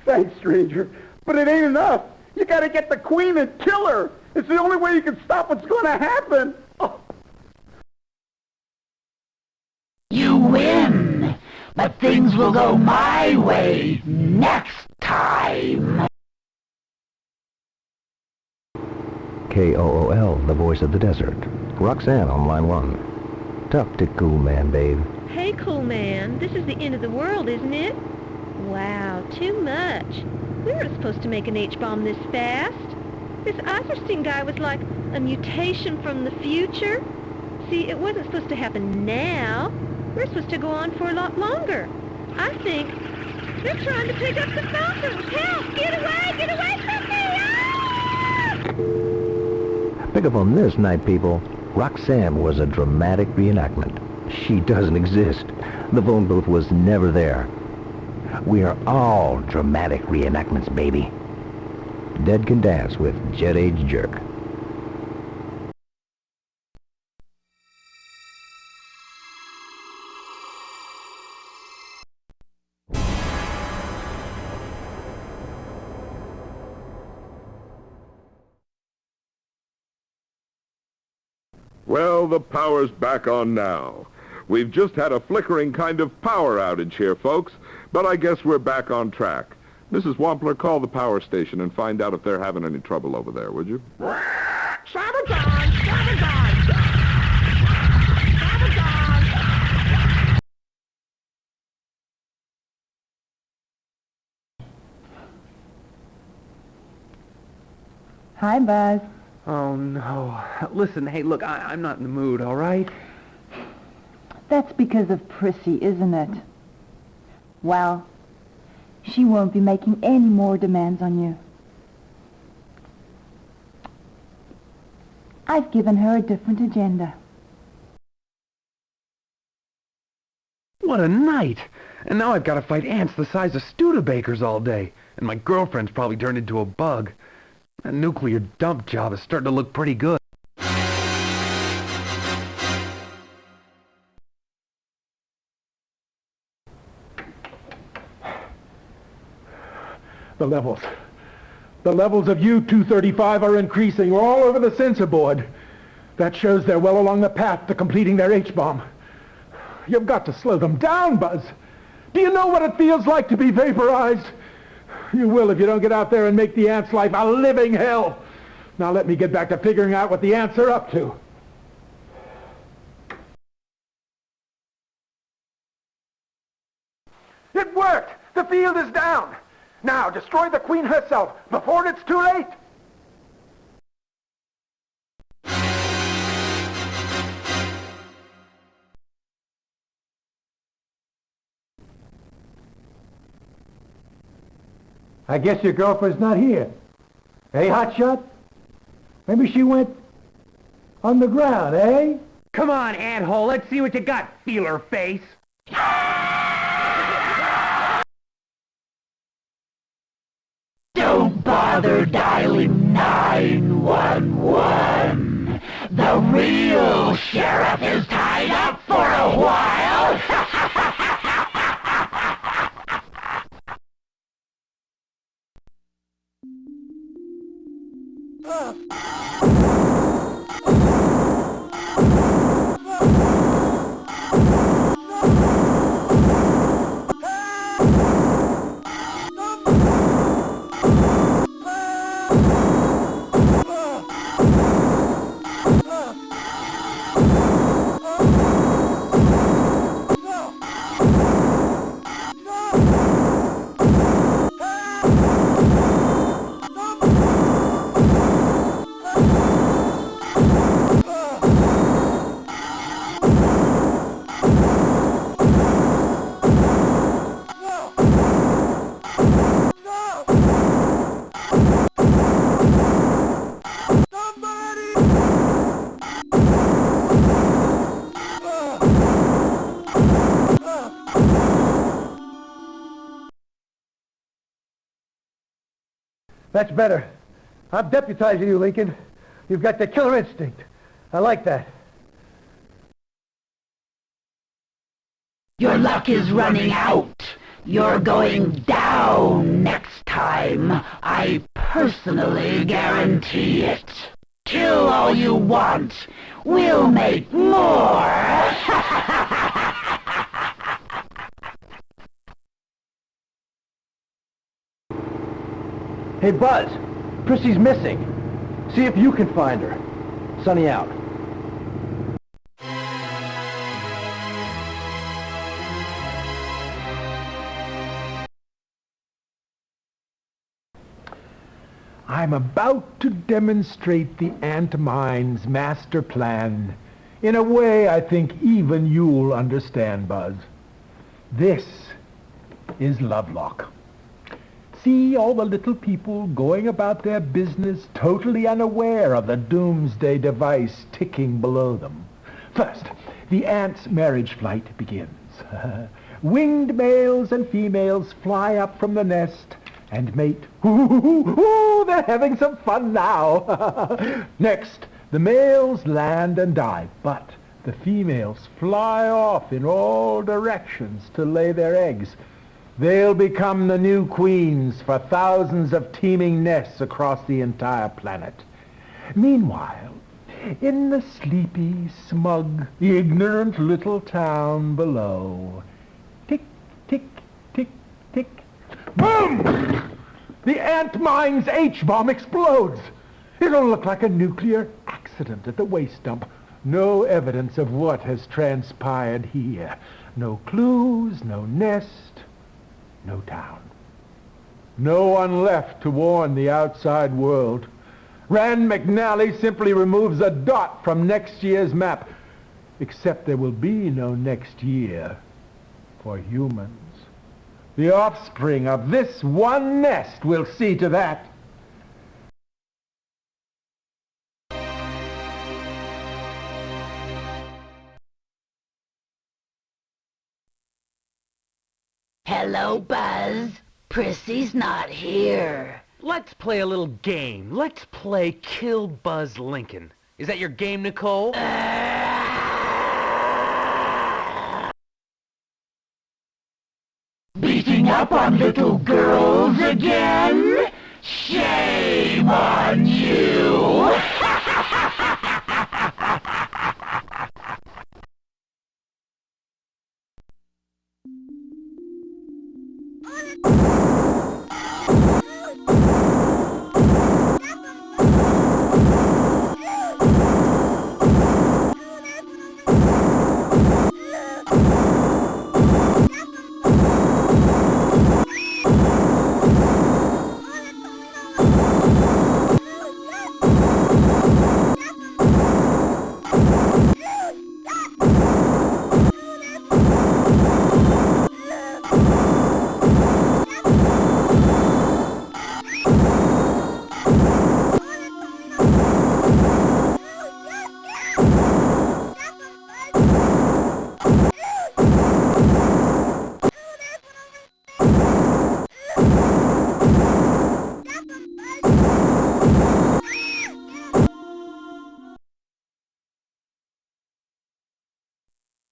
[SPEAKER 16] Thanks, stranger, but it ain't enough. You gotta get the Queen and kill her. It's the only way you can stop what's gonna happen. Oh.
[SPEAKER 10] You win, but things will go my way next time.
[SPEAKER 5] KOOL, the voice of the desert. Roxanne on line 1. Talk to Cool Man, babe.
[SPEAKER 17] Hey, Cool Man. This is the end of the world, isn't it? Wow, too much. We weren't supposed to make an H-bomb this fast. This Eiserstein guy was like a mutation from the future. See, it wasn't supposed to happen now. We're supposed to go on for a lot longer. I think they're trying to pick up the Falcons. Help! Get away from me! Ah!
[SPEAKER 5] Pick up on this, night people. Roxanne was a dramatic reenactment. She doesn't exist. The phone booth was never there. We are all dramatic reenactments, baby. Dead Can Dance with Jet Age Jerk.
[SPEAKER 12] Well, the power's back on now. We've just had a flickering kind of power outage here, folks, but I guess we're back on track. Mrs. Wampler, call the power station and find out if they're having any trouble over there, would you?
[SPEAKER 10] Sabotage! Sabotage! Sabotage!
[SPEAKER 18] Hi, Buzz.
[SPEAKER 2] Oh, no. Listen, hey, look, I'm not in the mood, all right?
[SPEAKER 18] That's because of Prissy, isn't it? Well, she won't be making any more demands on you. I've given her a different agenda.
[SPEAKER 2] What a night! And now I've got to fight ants the size of Studebakers all day. And my girlfriend's probably turned into a bug. That nuclear dump job is starting to look pretty good.
[SPEAKER 1] The levels. The levels of U-235 are increasing all over the sensor board. That shows they're well along the path to completing their H-bomb. You've got to slow them down, Buzz. Do you know what it feels like to be vaporized? You will if you don't get out there and make the ants' life a living hell. Now let me get back to figuring out what the ants are up to. It worked! The field is down! Now destroy the Queen herself before it's too late!
[SPEAKER 4] I guess your girlfriend's not here. Hey, hotshot? Maybe she went on the ground, eh?
[SPEAKER 2] Come on, anthole, let's see what you got, feeler face.
[SPEAKER 10] Don't bother dialing 911. The real sheriff is tied up for a while.
[SPEAKER 4] That's better. I'm deputizing you, Lincoln. You've got the killer instinct. I like that.
[SPEAKER 10] Your luck is running out. You're going down next time. I personally guarantee it. Kill all you want. We'll make more.
[SPEAKER 13] Hey, Buzz, Prissy's missing. See if you can find her. Sunny out.
[SPEAKER 1] I'm about to demonstrate the ant mind's master plan in a way I think even you'll understand, Buzz. This is Lovelock. See all the little people going about their business totally unaware of the doomsday device ticking below them. First, the ants' marriage flight begins. Winged males and females fly up from the nest and mate. Ooh, they're having some fun now. Next, the males land and dive, but the females fly off in all directions to lay their eggs. They'll become the new queens for thousands of teeming nests across the entire planet. Meanwhile, in the sleepy, smug, ignorant little town below, tick, tick, tick, tick, boom! The ant mine's H-bomb explodes. It'll look like a nuclear accident at the waste dump. No evidence of what has transpired here. No clues, no nest. No town. No one left to warn the outside world. Rand McNally simply removes a dot from next year's map. Except there will be no next year for humans. The offspring of this one nest will see to that.
[SPEAKER 10] Hello, Buzz. Prissy's not here.
[SPEAKER 2] Let's play a little game. Let's play Kill Buzz Lincoln. Is that your game, Nicole?
[SPEAKER 10] Beating up on little girls again? Shame!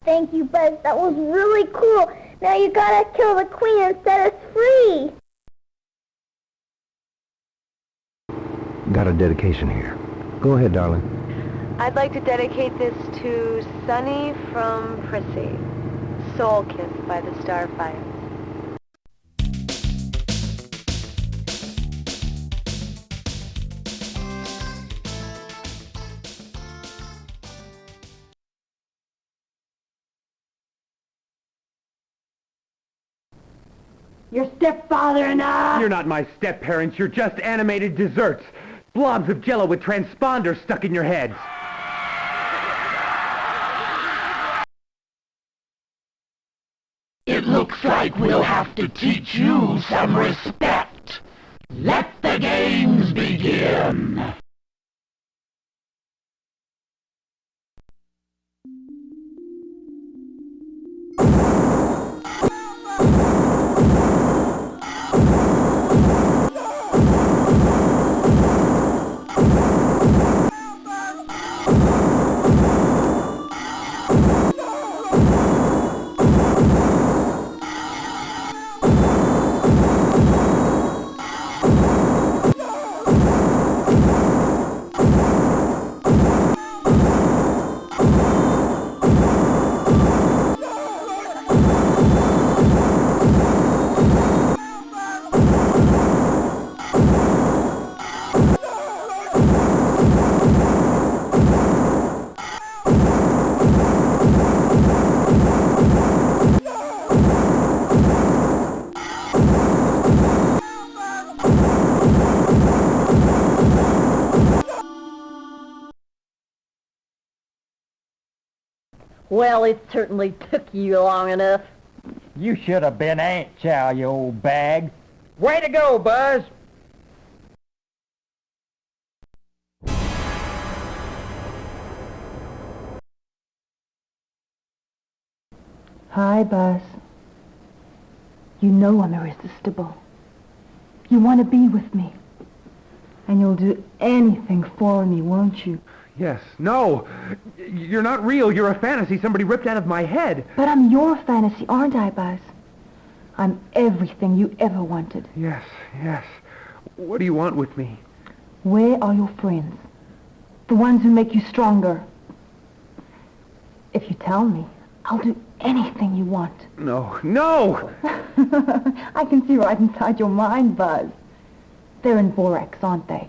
[SPEAKER 19] Thank you, Buzz. That was really cool. Now you gotta kill the queen and set us free.
[SPEAKER 5] Got a dedication here. Go ahead, darling.
[SPEAKER 6] I'd like to dedicate this to Sunny from Prissy. Soul Kiss by the Starfires.
[SPEAKER 8] Your stepfather and I...
[SPEAKER 2] You're not my step-parents, you're just animated desserts. Blobs of jello with transponders stuck in your heads.
[SPEAKER 10] It looks like we'll have to teach you some respect. Let the games begin.
[SPEAKER 8] Well, it certainly took you long enough.
[SPEAKER 9] You should have been Aunt Chow, you old bag. Way to go, Buzz!
[SPEAKER 18] Hi, Buzz. You know I'm irresistible. You want to be with me. And you'll do anything for me, won't you?
[SPEAKER 2] Yes. No. You're not real. You're a fantasy somebody ripped out of my head.
[SPEAKER 18] But I'm your fantasy, aren't I, Buzz? I'm everything you ever wanted.
[SPEAKER 2] Yes, yes. What do you want with me?
[SPEAKER 18] Where are your friends? The ones who make you stronger. If you tell me, I'll do anything you want.
[SPEAKER 2] No, no!
[SPEAKER 18] I can see right inside your mind, Buzz. They're in borax, aren't they?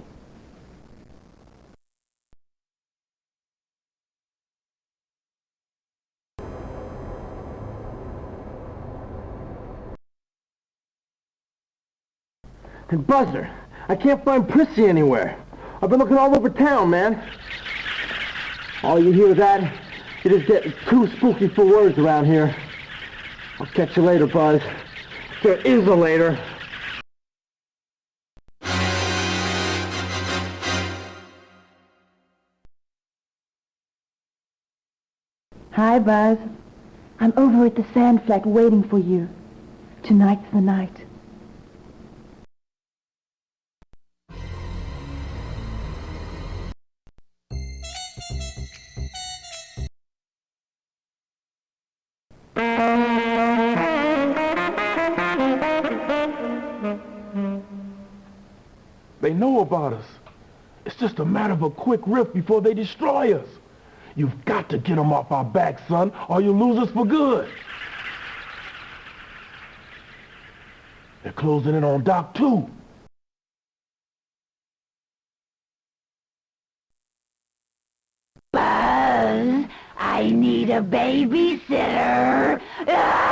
[SPEAKER 13] And Buzzer, I can't find Prissy anywhere. I've been looking all over town, man. All you hear that? It is getting too spooky for words around here. I'll catch you later, Buzz. There is a later.
[SPEAKER 18] Hi, Buzz. I'm over at the sand flat waiting for you. Tonight's the night.
[SPEAKER 3] They know about us. It's just a matter of a quick rift before they destroy us. You've got to get them off our backs, son, or you'll lose us for good. They're closing in on Doc, too.
[SPEAKER 10] Buzz, I need a babysitter. Ah!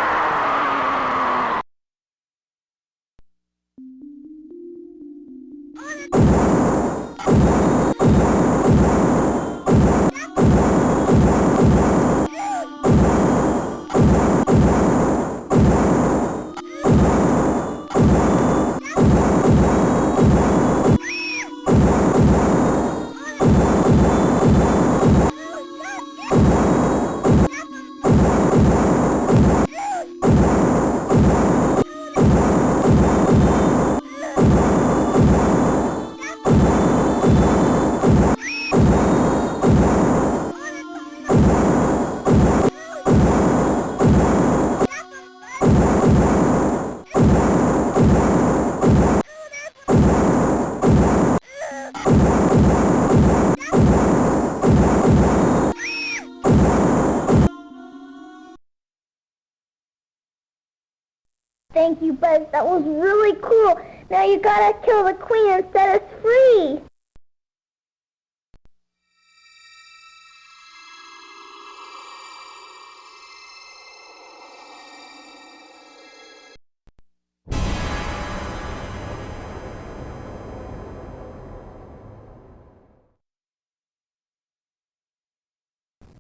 [SPEAKER 19] Thank you, Buzz. That was really cool. Now you gotta kill the queen and set us free.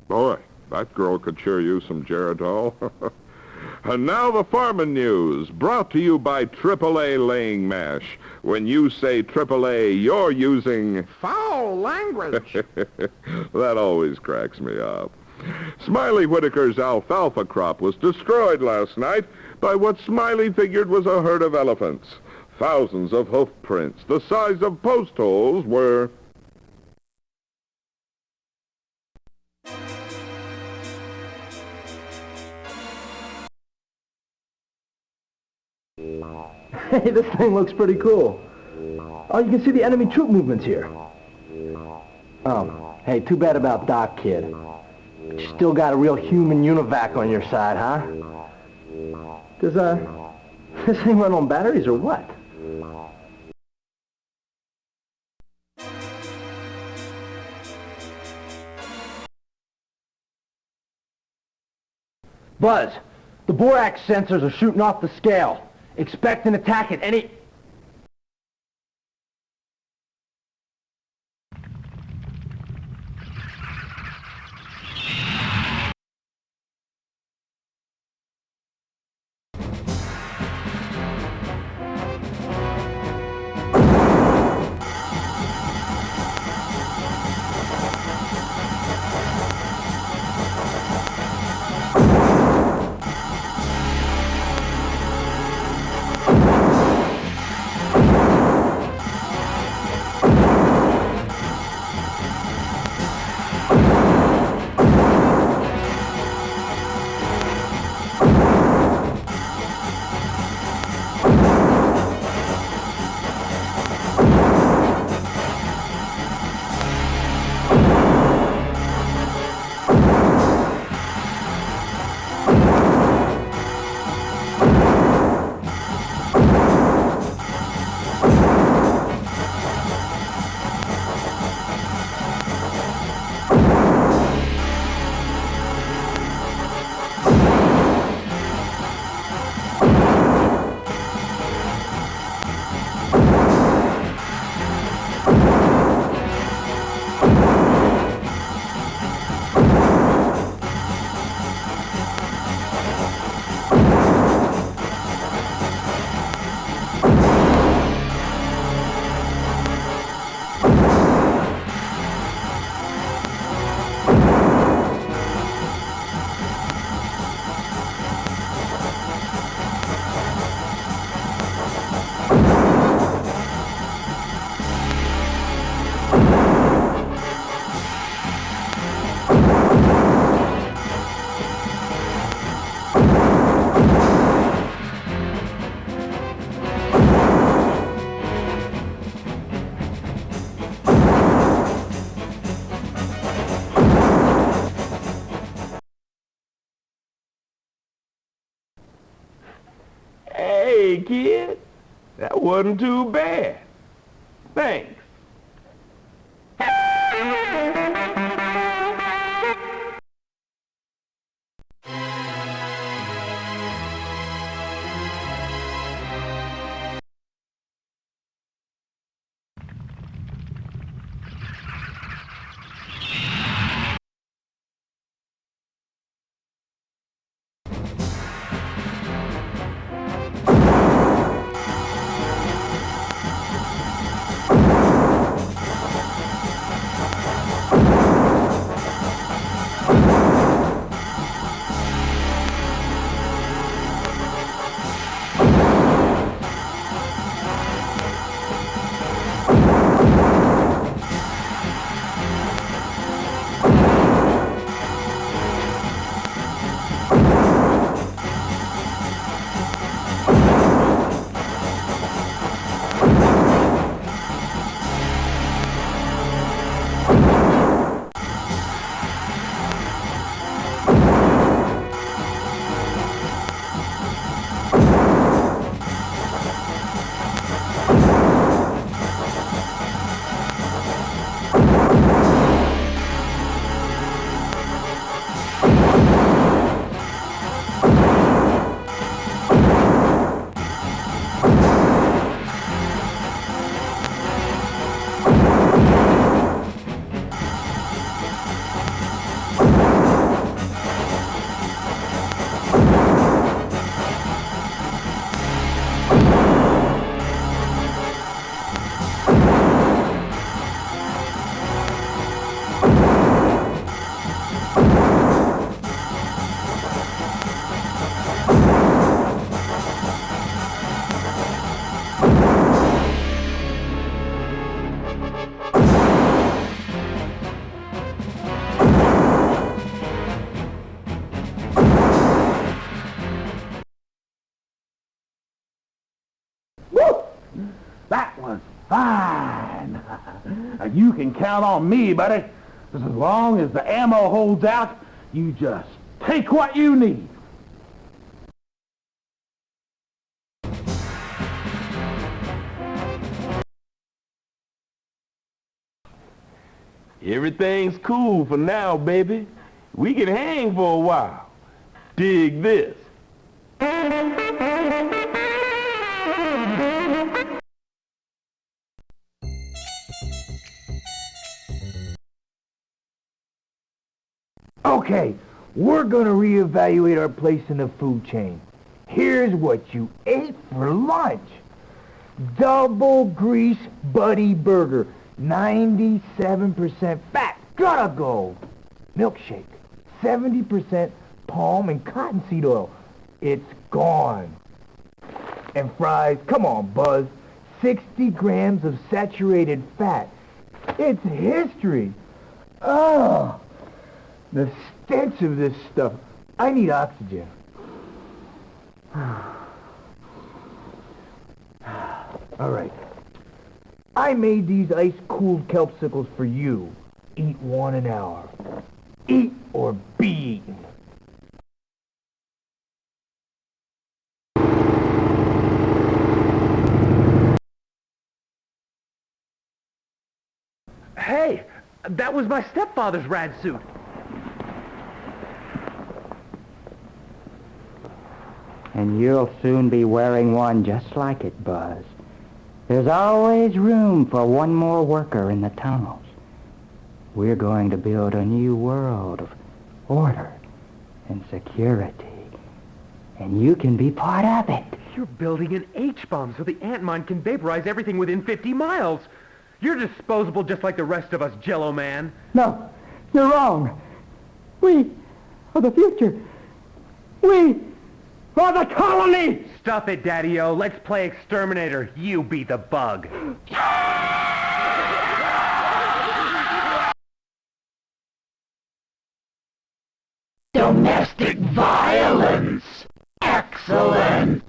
[SPEAKER 12] Boy, that girl could sure use some Geritol. And now the farming news, brought to you by AAA Laying Mash. When you say AAA, you're using
[SPEAKER 15] foul language.
[SPEAKER 12] That always cracks me up. Smiley Whitaker's alfalfa crop was destroyed last night by what Smiley figured was a herd of elephants. Thousands of hoof prints, the size of post holes, were...
[SPEAKER 13] Hey, this thing looks pretty cool. Oh, you can see the enemy troop movements here. Oh, hey, too bad about Doc, kid. You still got a real human univac on your side, huh? Does, this thing run on batteries or what? Buzz, the borax sensors are shooting off the scale. Expect an attack at any...
[SPEAKER 3] Hey, kid, that wasn't too bad. Thanks.
[SPEAKER 15] you can count on me, buddy. As long as the ammo holds out, you just take what you need.
[SPEAKER 3] Everything's cool for now, baby. We can hang for a while. Dig this.
[SPEAKER 4] Okay, we're gonna reevaluate our place in the food chain. Here's what you ate for lunch. Double grease buddy burger, 97% fat, gotta go. Milkshake, 70% palm and cottonseed oil, it's gone. And fries, come on, Buzz, 60 grams of saturated fat. It's history. Oh, the stench of this stuff. I need oxygen. All right. I made these ice-cooled kelpsicles for you. Eat one an hour. Eat or be eaten.
[SPEAKER 2] Hey, that was my stepfather's rad suit.
[SPEAKER 9] And you'll soon be wearing one just like it, Buzz. There's always room for one more worker in the tunnels. We're going to build a new world of order and security. And you can be part of it.
[SPEAKER 2] You're building an H-bomb so the Ant-Mine can vaporize everything within 50 miles. You're disposable just like the rest of us, Jello Man.
[SPEAKER 9] No, you're wrong. We are the future. We are the colony!
[SPEAKER 2] Stuff it, Daddy-O. Let's play exterminator. You be the bug.
[SPEAKER 10] Domestic violence. Excellent.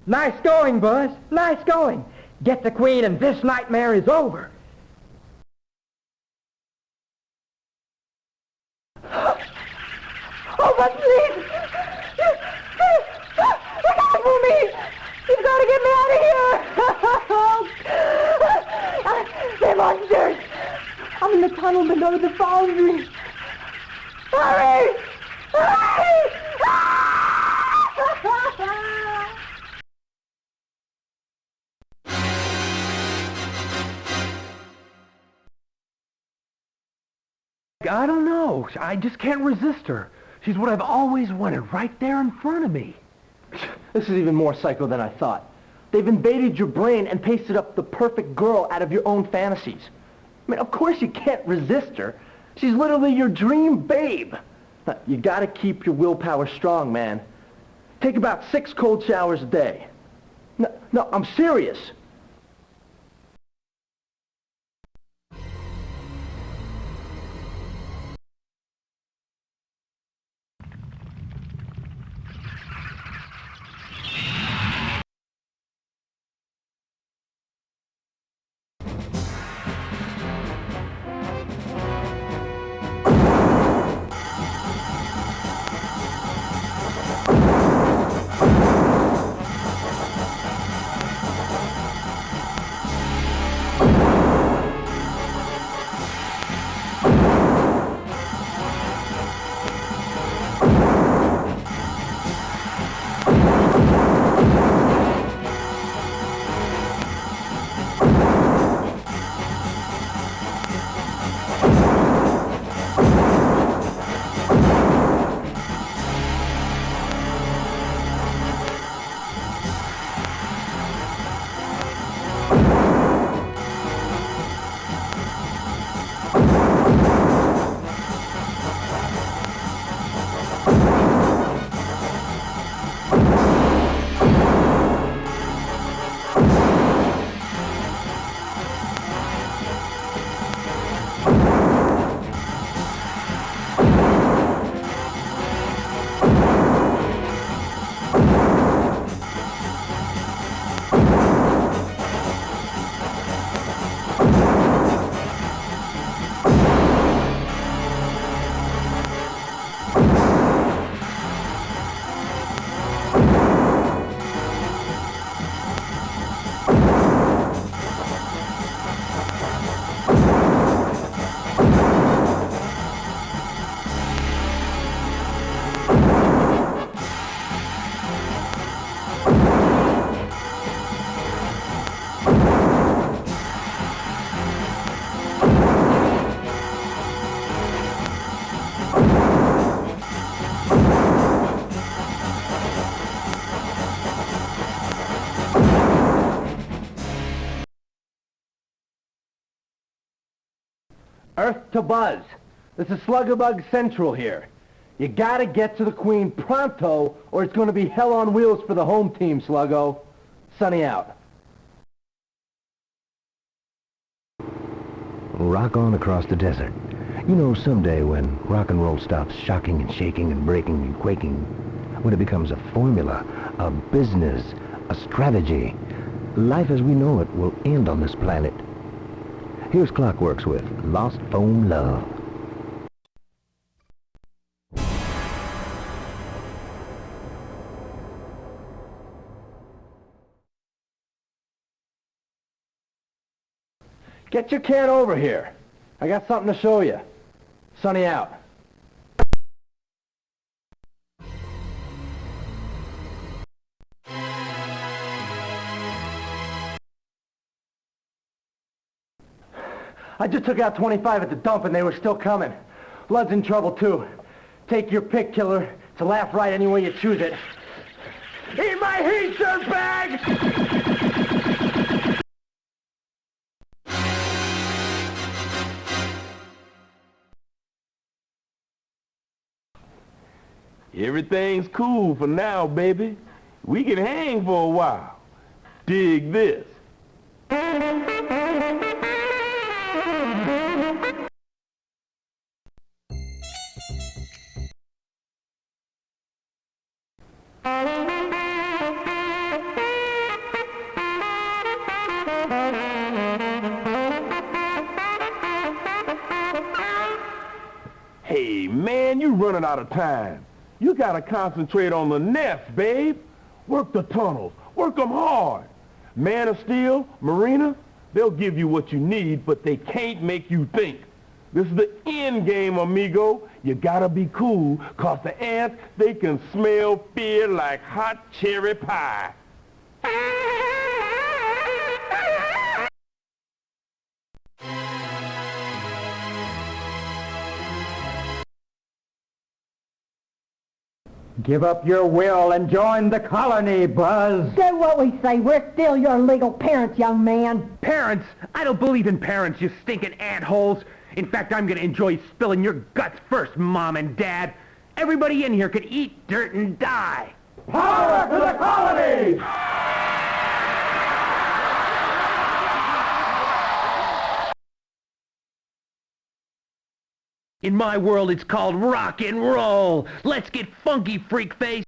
[SPEAKER 9] Nice going, Buzz. Nice going. Get the Queen and this nightmare is over.
[SPEAKER 8] Oh, but please! Look out for me! You've got to get me out of here! They're monsters! I'm in the tunnel below the foundry. Hurry! Hurry!
[SPEAKER 2] I don't know. I just can't resist her. She's what I've always wanted right there in front of me.
[SPEAKER 13] This is even more psycho than I thought. They've invaded your brain and pasted up the perfect girl out of your own fantasies. I mean, of course you can't resist her. She's literally your dream babe. You gotta keep your willpower strong, man. Take about 6 cold showers a day. No, I'm serious. Earth to Buzz. This is Slugabug Central here. You gotta get to the Queen pronto, or it's gonna be hell on wheels for the home team, Sluggo. Sunny out.
[SPEAKER 5] Rock on across the desert. You know, someday when rock and roll stops shocking and shaking and breaking and quaking, when it becomes a formula, a business, a strategy, life as we know it will end on this planet. Here's Clockworks with Lost Foam Love.
[SPEAKER 13] Get your can over here. I got something to show you. Sunny out. I just took out 25 at the dump and they were still coming. Blood's in trouble too. Take your pick, killer. It's a laugh right any way you choose it. Eat my heat, dirtbag!
[SPEAKER 3] Everything's cool for now, baby. We can hang for a while. Dig this. Hey, man, you running out of time. You gotta concentrate on the nest, babe. Work the tunnels. Work them hard. Man of Steel, Marina, they'll give you what you need, but they can't make you think. This is the end game, amigo. You gotta be cool, 'cause the ants, they can smell fear like hot cherry pie.
[SPEAKER 9] Give up your will and join the colony, Buzz.
[SPEAKER 8] Do what we say. We're still your legal parents, young man.
[SPEAKER 2] Parents? I don't believe in parents, you stinking ant-holes. In fact, I'm gonna enjoy spilling your guts first, Mom and Dad. Everybody in here could eat dirt and die.
[SPEAKER 9] Power to the colony!
[SPEAKER 2] In my world, it's called rock and roll. Let's get funky, freak face.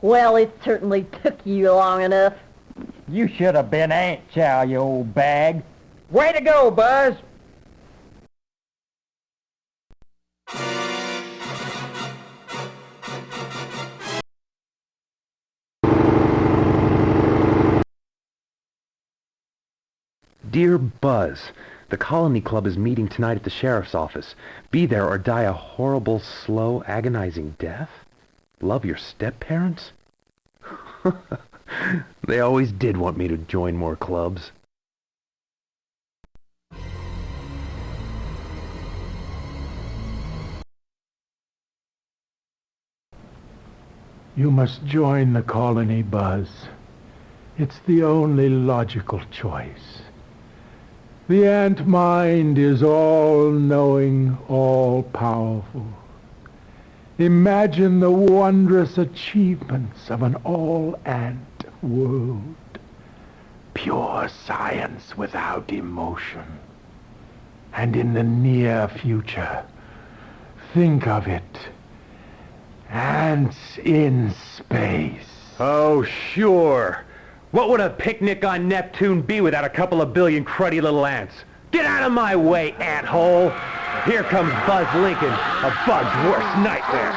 [SPEAKER 8] Well, it certainly took you long enough.
[SPEAKER 9] You should have been Aunt Chow, you old bag. Way to go, Buzz!
[SPEAKER 2] Dear Buzz, the Colony Club is meeting tonight at the sheriff's office. Be there or die a horrible, slow, agonizing death? Love your step-parents? They always did want me to join more clubs.
[SPEAKER 1] You must join the colony, Buzz. It's the only logical choice. The ant mind is all-knowing, all-powerful. Imagine the wondrous achievements of an all-ant world. Pure science without emotion. And in the near future, think of it. Ants in space.
[SPEAKER 2] Oh, sure. What would a picnic on Neptune be without a couple of billion cruddy little ants? Get out of my way, ant-hole! Here comes Buzz Lincoln, a bug's worst nightmare.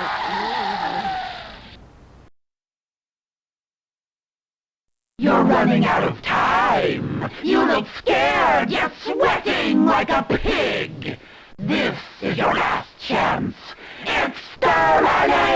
[SPEAKER 10] You're running out of time. You look scared. You're sweating like a pig. This is your last chance. Exterminator!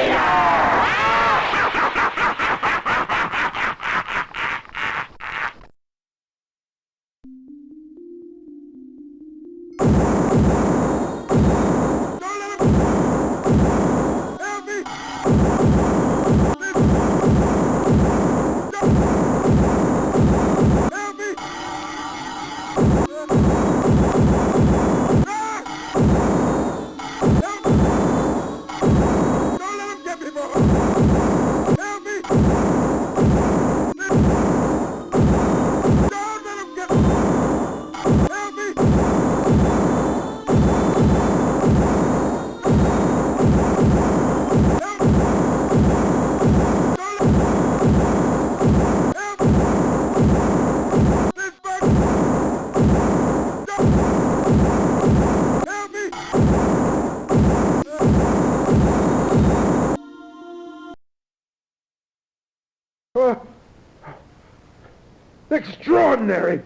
[SPEAKER 16] Extraordinary!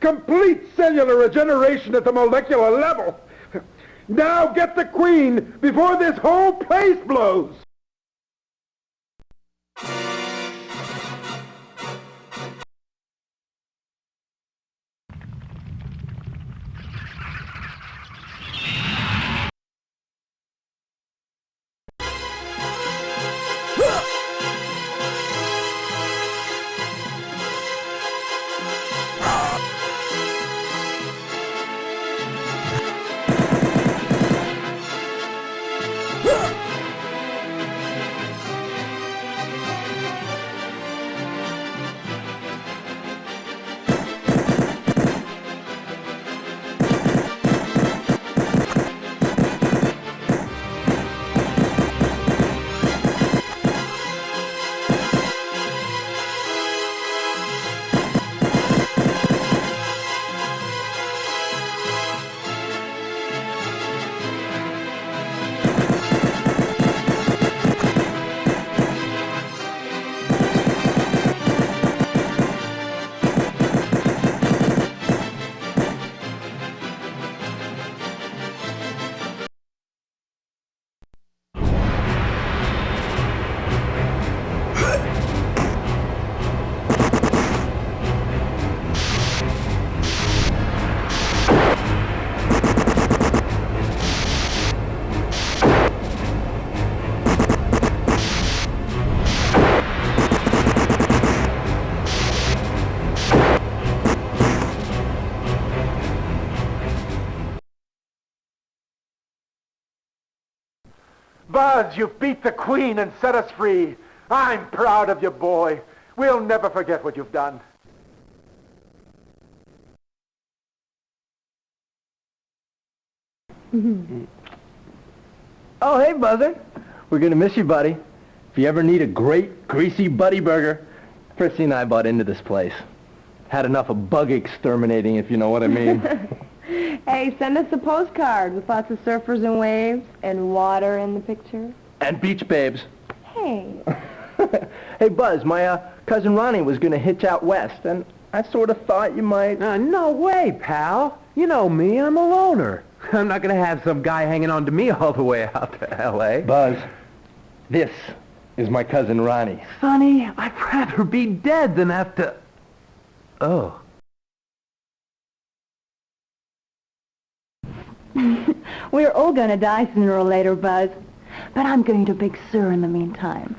[SPEAKER 16] Complete cellular regeneration at the molecular level! Now get the Queen before this whole place blows! Buzz, you beat the Queen and set us free. I'm proud of you, boy. We'll never forget what you've done.
[SPEAKER 13] Oh, hey, Buzzer. We're gonna miss you, buddy. If you ever need a great, greasy buddy burger, Fritzy and I bought into this place. Had enough of bug exterminating, if you know what I mean.
[SPEAKER 6] Hey, send us a postcard with lots of surfers and waves and water in the picture.
[SPEAKER 13] And beach babes.
[SPEAKER 6] Hey.
[SPEAKER 13] Hey, Buzz, my cousin Ronnie was gonna hitch out west, and I sort of thought you might...
[SPEAKER 2] No way, pal. You know me, I'm a loner. I'm not gonna have some guy hanging on to me all the way out to L.A.
[SPEAKER 13] Buzz, this is my cousin Ronnie.
[SPEAKER 2] Sonny, I'd rather be dead than have to... Oh.
[SPEAKER 18] We're all gonna die sooner or later, Buzz. But I'm going to Big Sur in the meantime.